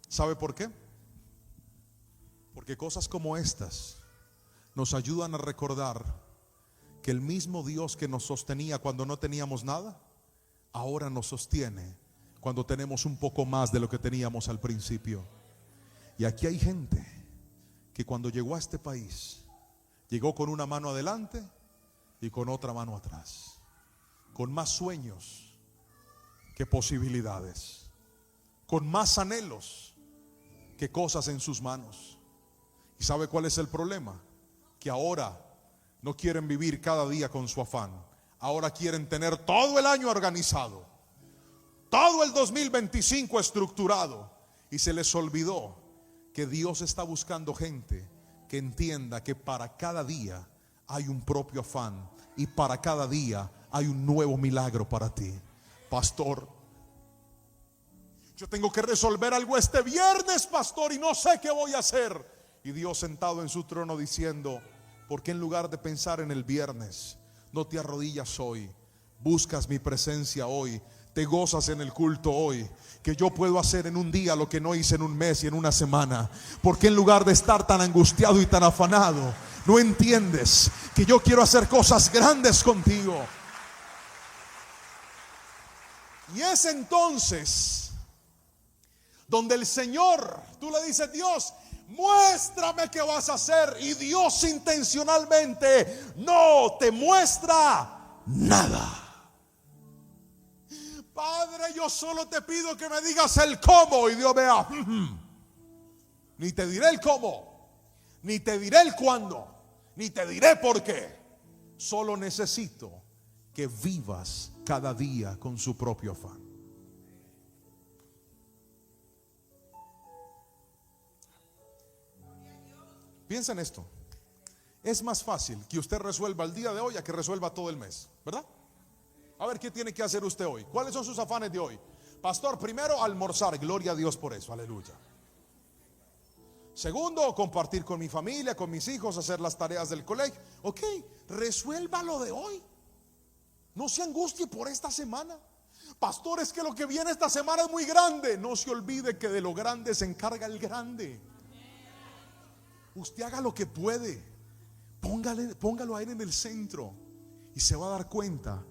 ¿Sabe por qué? Porque cosas como estas nos ayudan a recordar que el mismo Dios que nos sostenía cuando no teníamos nada, ahora nos sostiene cuando tenemos un poco más de lo que teníamos al principio. Y aquí hay gente que cuando llegó a este país, llegó con una mano adelante y con otra mano atrás, con más sueños que posibilidades, con más anhelos que cosas en sus manos. ¿Y sabe cuál es el problema? Que ahora no quieren vivir cada día con su afán. Ahora quieren tener todo el año organizado, todo el 2025 estructurado, y se les olvidó que Dios está buscando gente que entienda que para cada día hay un propio afán y para cada día hay un nuevo milagro para ti. Pastor, yo tengo que resolver algo este viernes, pastor, y no sé qué voy a hacer. Y Dios sentado en su trono diciendo, ¿por qué en lugar de pensar en el viernes, no te arrodillas hoy, buscas mi presencia hoy, te gozas en el culto hoy, que yo puedo hacer en un día lo que no hice en un mes y en una semana? ¿Por qué en lugar de estar tan angustiado y tan afanado, no entiendes que yo quiero hacer cosas grandes contigo? Y es entonces donde el Señor, tú le dices, Dios, muéstrame qué vas a hacer. Y Dios intencionalmente no te muestra nada. Padre, yo solo te pido que me digas el cómo. Y Dios vea, ni te diré el cómo, ni te diré el cuándo, ni te diré por qué. Solo necesito que vivas cada día con su propio afán. Piensa en esto. Es más fácil que usted resuelva el día de hoy a que resuelva todo el mes, ¿verdad? A ver, ¿qué tiene que hacer usted hoy? ¿Cuáles son sus afanes de hoy? Pastor, primero, almorzar. Gloria a Dios por eso, aleluya. Segundo, compartir con mi familia, con mis hijos, hacer las tareas del colegio. Ok, resuelva lo de hoy. No se angustie por esta semana. Pastor, es que lo que viene esta semana es muy grande. No se olvide que de lo grande se encarga el grande. Usted haga lo que puede. Póngalo a él en el centro. Y se va a dar cuenta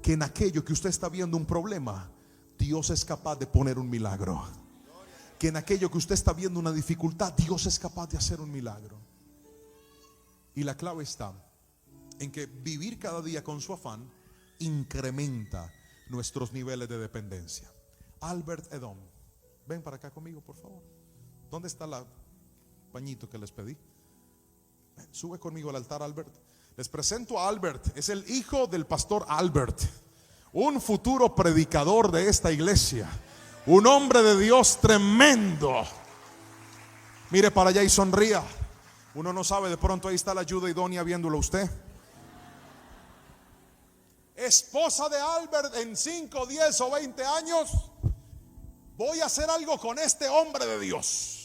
que en aquello que usted está viendo un problema, Dios es capaz de poner un milagro. Que en aquello que usted está viendo una dificultad, Dios es capaz de hacer un milagro. Y la clave está en que vivir cada día con su afán incrementa nuestros niveles de dependencia. Albert Edom, ven para acá conmigo, por favor. ¿Dónde está la pañito que les pedí? Sube conmigo al altar, Albert. Les presento a Albert. Es el hijo del pastor Albert, un futuro predicador de esta iglesia, un hombre de Dios tremendo. Mire para allá y sonría. Uno no sabe, de pronto ahí está la ayuda idónea viéndolo a usted. Esposa de Albert, en 5, 10 o 20 años voy a hacer algo con este hombre de Dios.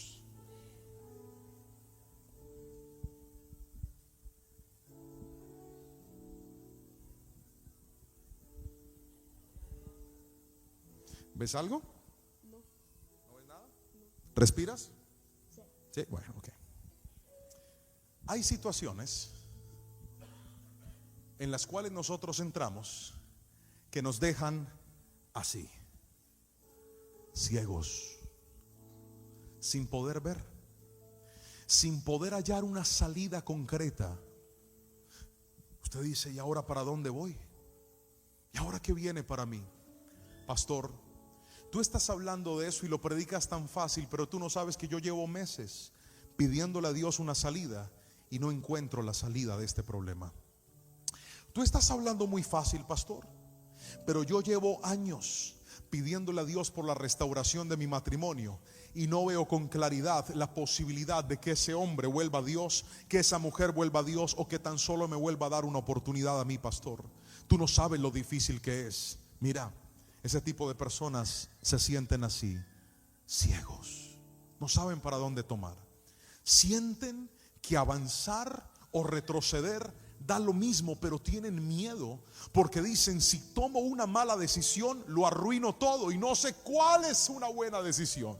¿Ves algo? No. ¿No ves nada? No. ¿Respiras? Sí. Sí, bueno, ok. Hay situaciones en las cuales nosotros entramos que nos dejan así, ciegos, sin poder ver, sin poder hallar una salida concreta. Usted dice, ¿y ahora para dónde voy? ¿Y ahora qué viene para mí? Pastor, tú estás hablando de eso y lo predicas tan fácil, pero tú no sabes que yo llevo meses pidiéndole a Dios una salida y no encuentro la salida de este problema. Tú estás hablando muy fácil, pastor, pero yo llevo años pidiéndole a Dios por la restauración de mi matrimonio y no veo con claridad la posibilidad de que ese hombre vuelva a Dios, que esa mujer vuelva a Dios, o que tan solo me vuelva a dar una oportunidad a mí, pastor. Tú no sabes lo difícil que es. Mira, ese tipo de personas se sienten así, ciegos. No saben para dónde tomar. Sienten que avanzar o retroceder da lo mismo, pero tienen miedo porque dicen: si tomo una mala decisión, lo arruino todo y no sé cuál es una buena decisión.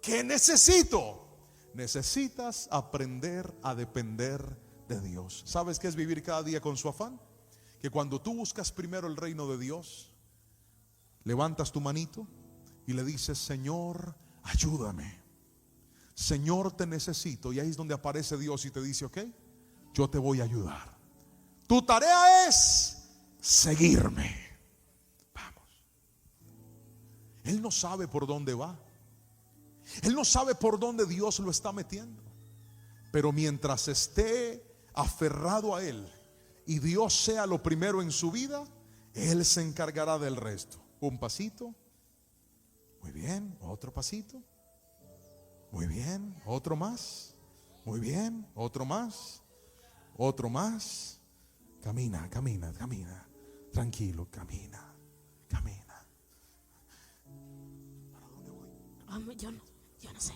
¿Qué necesito? Necesitas aprender a depender de Dios. ¿Sabes qué es vivir cada día con su afán? Que cuando tú buscas primero el reino de Dios, levantas tu manito y le dices: Señor, ayúdame. Señor, te necesito. Y ahí es donde aparece Dios y te dice: ok, yo te voy a ayudar. Tu tarea es seguirme. Vamos. Él no sabe por dónde va. Él no sabe por dónde Dios lo está metiendo. Pero mientras esté aferrado a Él y Dios sea lo primero en su vida, Él se encargará del resto. Un pasito. Muy bien. Otro pasito. Muy bien. Otro más. Muy bien. Otro más. Otro más. Camina, camina, camina. Tranquilo, camina, camina. ¿Para dónde voy? Yo no sé.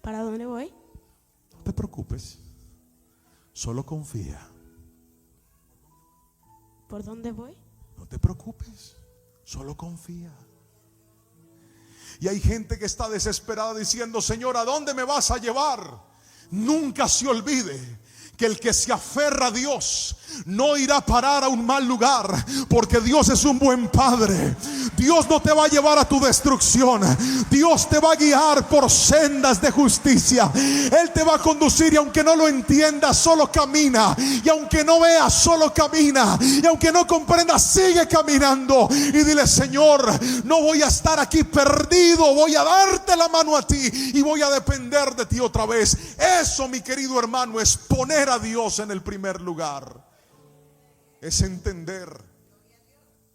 ¿Para dónde voy? No te preocupes. Solo confía. ¿Por dónde voy? No te preocupes. Solo confía. Y hay gente que está desesperada diciendo: Señor, ¿a dónde me vas a llevar? Nunca se olvide que el que se aferra a Dios no irá a parar a un mal lugar, porque Dios es un buen padre. Dios no te va a llevar a tu destrucción. Dios te va a guiar por sendas de justicia. Él te va a conducir, y aunque no lo entiendas, solo camina. Y aunque no veas, solo camina. Y aunque no comprendas, sigue caminando. Y dile: Señor, no voy a estar aquí perdido. Voy a darte la mano a ti y voy a depender de ti otra vez. Eso, mi querido hermano, es poner a Dios en el primer lugar. Es entender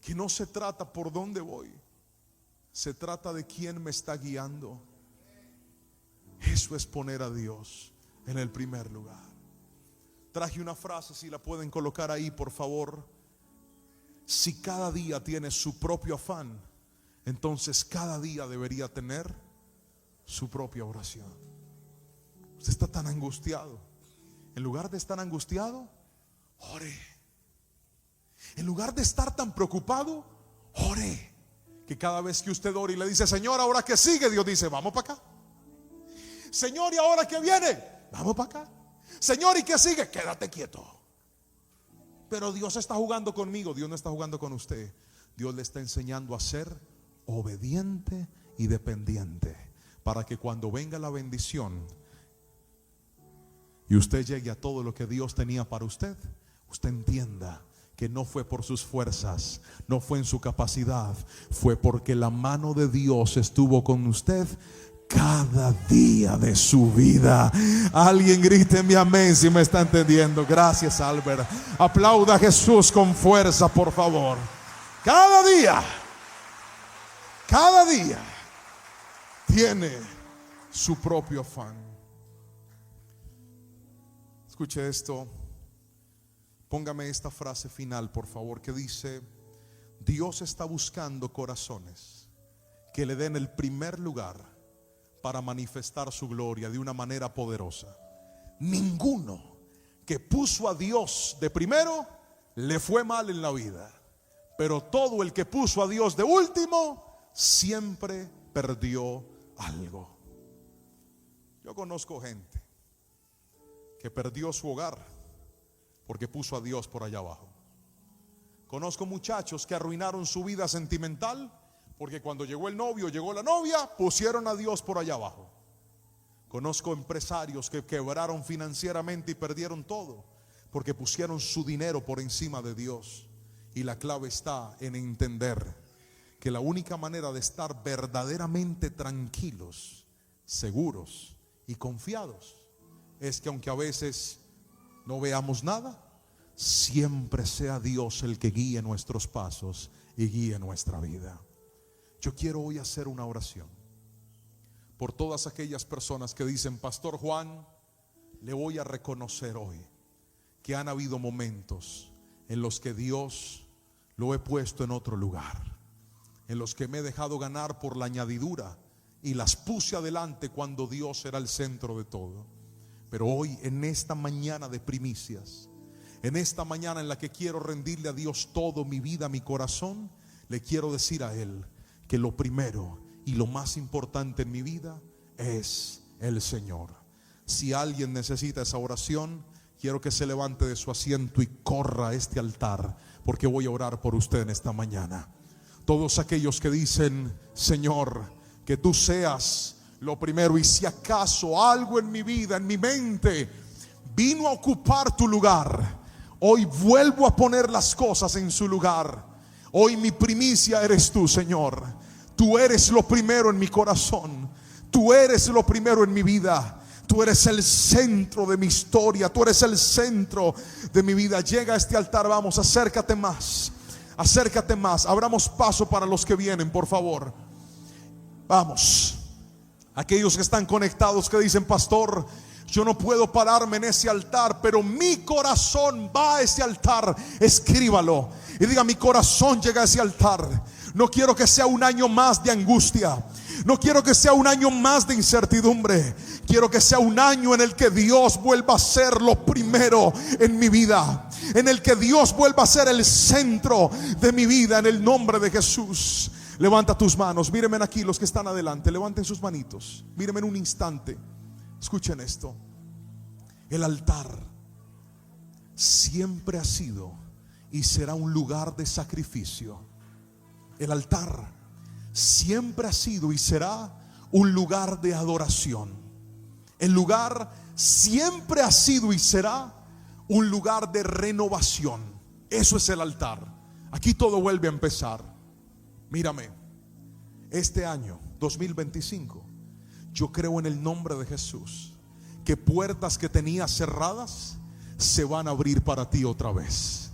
que no se trata por dónde voy, se trata de quién me está guiando. Eso es poner a Dios en el primer lugar. Traje una frase, si la pueden colocar ahí, por favor. Si cada día tiene su propio afán, entonces cada día debería tener su propia oración. Usted está tan angustiado. En lugar de estar angustiado, ore. En lugar de estar tan preocupado, ore. Que cada vez que usted ore y le dice: Señor, ¿ahora qué sigue? Dios dice: vamos para acá. Señor, ¿y ahora qué viene? Vamos para acá. Señor, ¿y qué sigue? Quédate quieto. Pero Dios está jugando conmigo. Dios no está jugando con usted. Dios le está enseñando a ser obediente y dependiente, para que cuando venga la bendición y usted llegue a todo lo que Dios tenía para usted, usted entienda que no fue por sus fuerzas, no fue en su capacidad, fue porque la mano de Dios estuvo con usted cada día de su vida. Alguien gríteme amén si me está entendiendo. Gracias, Albert. Aplauda a Jesús con fuerza, por favor. Cada día tiene su propio afán. Escuche esto. Póngame esta frase final, por favor, que dice: Dios está buscando corazones que le den el primer lugar para manifestar su gloria de una manera poderosa. Ninguno que puso a Dios de primero le fue mal en la vida, pero todo el que puso a Dios de último siempre perdió algo. Yo conozco gente que perdió su hogar porque puso a Dios por allá abajo. Conozco muchachos que arruinaron su vida sentimental porque cuando llegó el novio, llegó la novia, pusieron a Dios por allá abajo. Conozco empresarios que quebraron financieramente y perdieron todo porque pusieron su dinero por encima de Dios. Y la clave está en entender que la única manera de estar verdaderamente tranquilos, seguros y confiados es que, aunque a veces no veamos nada, siempre sea Dios el que guíe nuestros pasos y guíe nuestra vida. Yo quiero hoy hacer una oración por todas aquellas personas que dicen: Pastor Juan, le voy a reconocer hoy que han habido momentos en los que Dios lo he puesto en otro lugar, en los que me he dejado ganar por la añadidura y las puse adelante cuando Dios era el centro de todo. Pero hoy, en esta mañana de primicias, en esta mañana en la que quiero rendirle a Dios todo, mi vida, mi corazón, le quiero decir a Él que lo primero y lo más importante en mi vida es el Señor. Si alguien necesita esa oración, quiero que se levante de su asiento y corra a este altar, porque voy a orar por usted en esta mañana. Todos aquellos que dicen: Señor, que tú seas lo primero, y si acaso algo en mi vida, en mi mente, vino a ocupar tu lugar, hoy vuelvo a poner las cosas en su lugar. Hoy mi primicia eres tú, Señor. Tú eres lo primero en mi corazón. Tú eres lo primero en mi vida. Tú eres el centro de mi historia. Tú eres el centro de mi vida. Llega a este altar, vamos, acércate más. Acércate más. Abramos paso para los que vienen, por favor. Vamos. Aquellos que están conectados, que dicen: pastor, yo no puedo pararme en ese altar, pero mi corazón va a ese altar. Escríbalo y diga: mi corazón llega a ese altar. No quiero que sea un año más de angustia. No quiero que sea un año más de incertidumbre. Quiero que sea un año en el que Dios vuelva a ser lo primero en mi vida, en el que Dios vuelva a ser el centro de mi vida, en el nombre de Jesús. Levanta tus manos, mírenme aquí los que están adelante, levanten sus manitos, mírenme en un instante. Escuchen esto: el altar siempre ha sido y será un lugar de sacrificio. El altar siempre ha sido y será un lugar de adoración. El lugar siempre ha sido y será un lugar de renovación. Eso es el altar. Aquí todo vuelve a empezar. Mírame, este año 2025, yo creo en el nombre de Jesús que puertas que tenías cerradas se van a abrir para ti otra vez.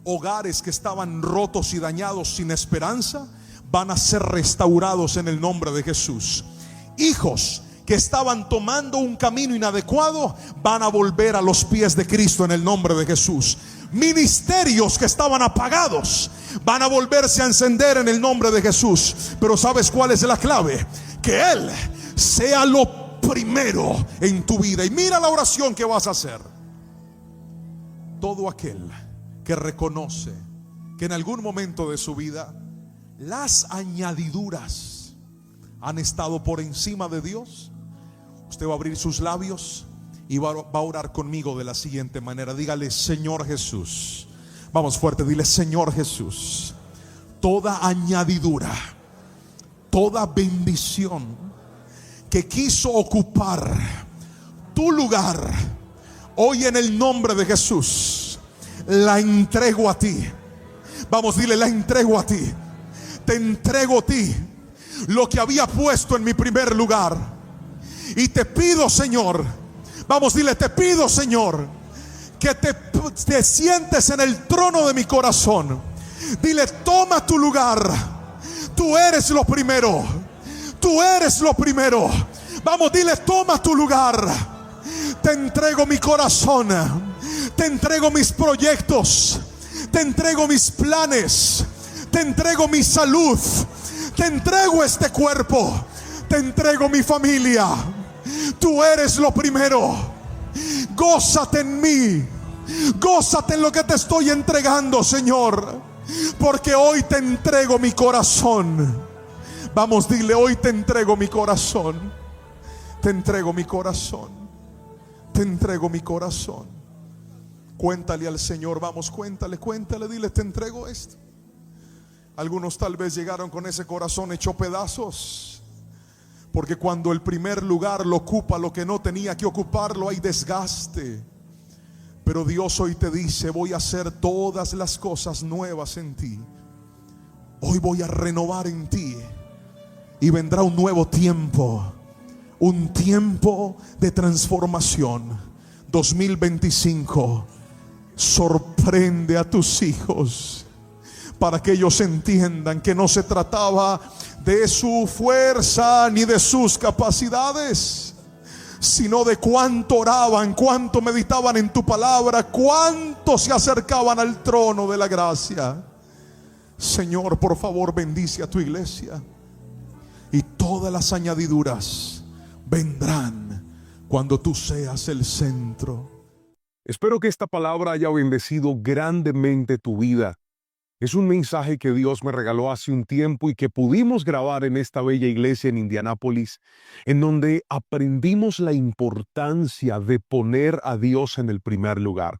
Hogares que estaban rotos y dañados sin esperanza van a ser restaurados en el nombre de Jesús. Hijos que estaban tomando un camino inadecuado van a volver a los pies de Cristo en el nombre de Jesús. Ministerios que estaban apagados van a volverse a encender en el nombre de Jesús. Pero ¿sabes cuál es la clave? Que Él sea lo primero en tu vida. Y mira la oración que vas a hacer. Todo aquel que reconoce que en algún momento de su vida las añadiduras han estado por encima de Dios, usted va a abrir sus labios y va a orar conmigo de la siguiente manera. Dígale: Señor Jesús. Vamos fuerte, dile: Señor Jesús, toda añadidura, toda bendición que quiso ocupar tu lugar, hoy en el nombre de Jesús la entrego a ti. Vamos, dile: la entrego a ti. Te entrego a ti lo que había puesto en mi primer lugar. Y te pido, Señor, vamos, dile: te pido, Señor, que te sientes en el trono de mi corazón. Dile: toma tu lugar. Tú eres lo primero. Tú eres lo primero. Vamos, dile: toma tu lugar. Te entrego mi corazón. Te entrego mis proyectos. Te entrego mis planes. Te entrego mi salud. Te entrego este cuerpo. Te entrego mi familia. Tú eres lo primero. Gózate en mí. Gózate en lo que te estoy entregando, Señor. Porque hoy te entrego mi corazón. Vamos, dile: hoy te entrego mi corazón. Te entrego mi corazón. Te entrego mi corazón. Cuéntale al Señor, vamos, cuéntale, dile: te entrego esto. Algunos tal vez llegaron con ese corazón hecho pedazos, porque cuando el primer lugar lo ocupa lo que no tenía que ocuparlo, hay desgaste. Pero Dios hoy te dice: voy a hacer todas las cosas nuevas en ti. Hoy voy a renovar en ti. Y vendrá un nuevo tiempo. Un tiempo de transformación. 2025. Sorprende a tus hijos, para que ellos entiendan que no se trataba de su fuerza ni de sus capacidades, sino de cuánto oraban, cuánto meditaban en tu palabra, cuánto se acercaban al trono de la gracia. Señor, por favor, bendice a tu iglesia. Y todas las añadiduras vendrán cuando tú seas el centro. Espero que esta palabra haya bendecido grandemente tu vida. Es un mensaje que Dios me regaló hace un tiempo y que pudimos grabar en esta bella iglesia en Indianápolis, en donde aprendimos la importancia de poner a Dios en el primer lugar.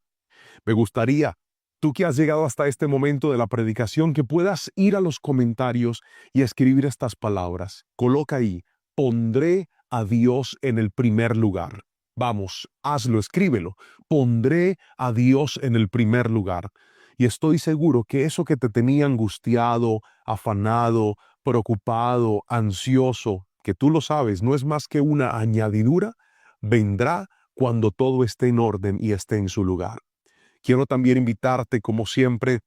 Me gustaría, tú que has llegado hasta este momento de la predicación, que puedas ir a los comentarios y escribir estas palabras. Coloca ahí: pondré a Dios en el primer lugar. Vamos, hazlo, escríbelo. Pondré a Dios en el primer lugar. Y estoy seguro que eso que te tenía angustiado, afanado, preocupado, ansioso, que tú lo sabes, no es más que una añadidura, vendrá cuando todo esté en orden y esté en su lugar. Quiero también invitarte, como siempre,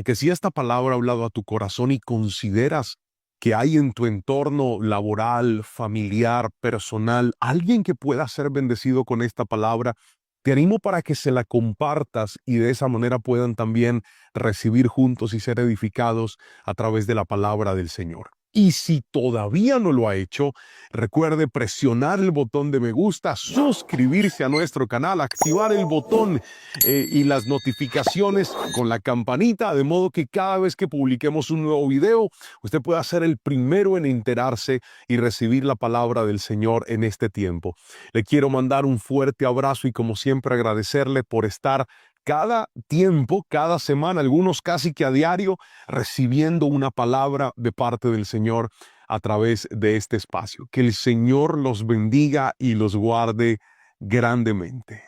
que si esta palabra ha hablado a tu corazón y consideras que hay en tu entorno laboral, familiar, personal, alguien que pueda ser bendecido con esta palabra, te animo para que se la compartas y de esa manera puedan también recibir juntos y ser edificados a través de la palabra del Señor. Y si todavía no lo ha hecho, recuerde presionar el botón de me gusta, suscribirse a nuestro canal, activar el botón y las notificaciones con la campanita, de modo que cada vez que publiquemos un nuevo video, usted pueda ser el primero en enterarse y recibir la palabra del Señor en este tiempo. Le quiero mandar un fuerte abrazo y, como siempre, agradecerle por estar cada tiempo, cada semana, algunos casi que a diario, recibiendo una palabra de parte del Señor a través de este espacio. Que el Señor los bendiga y los guarde grandemente.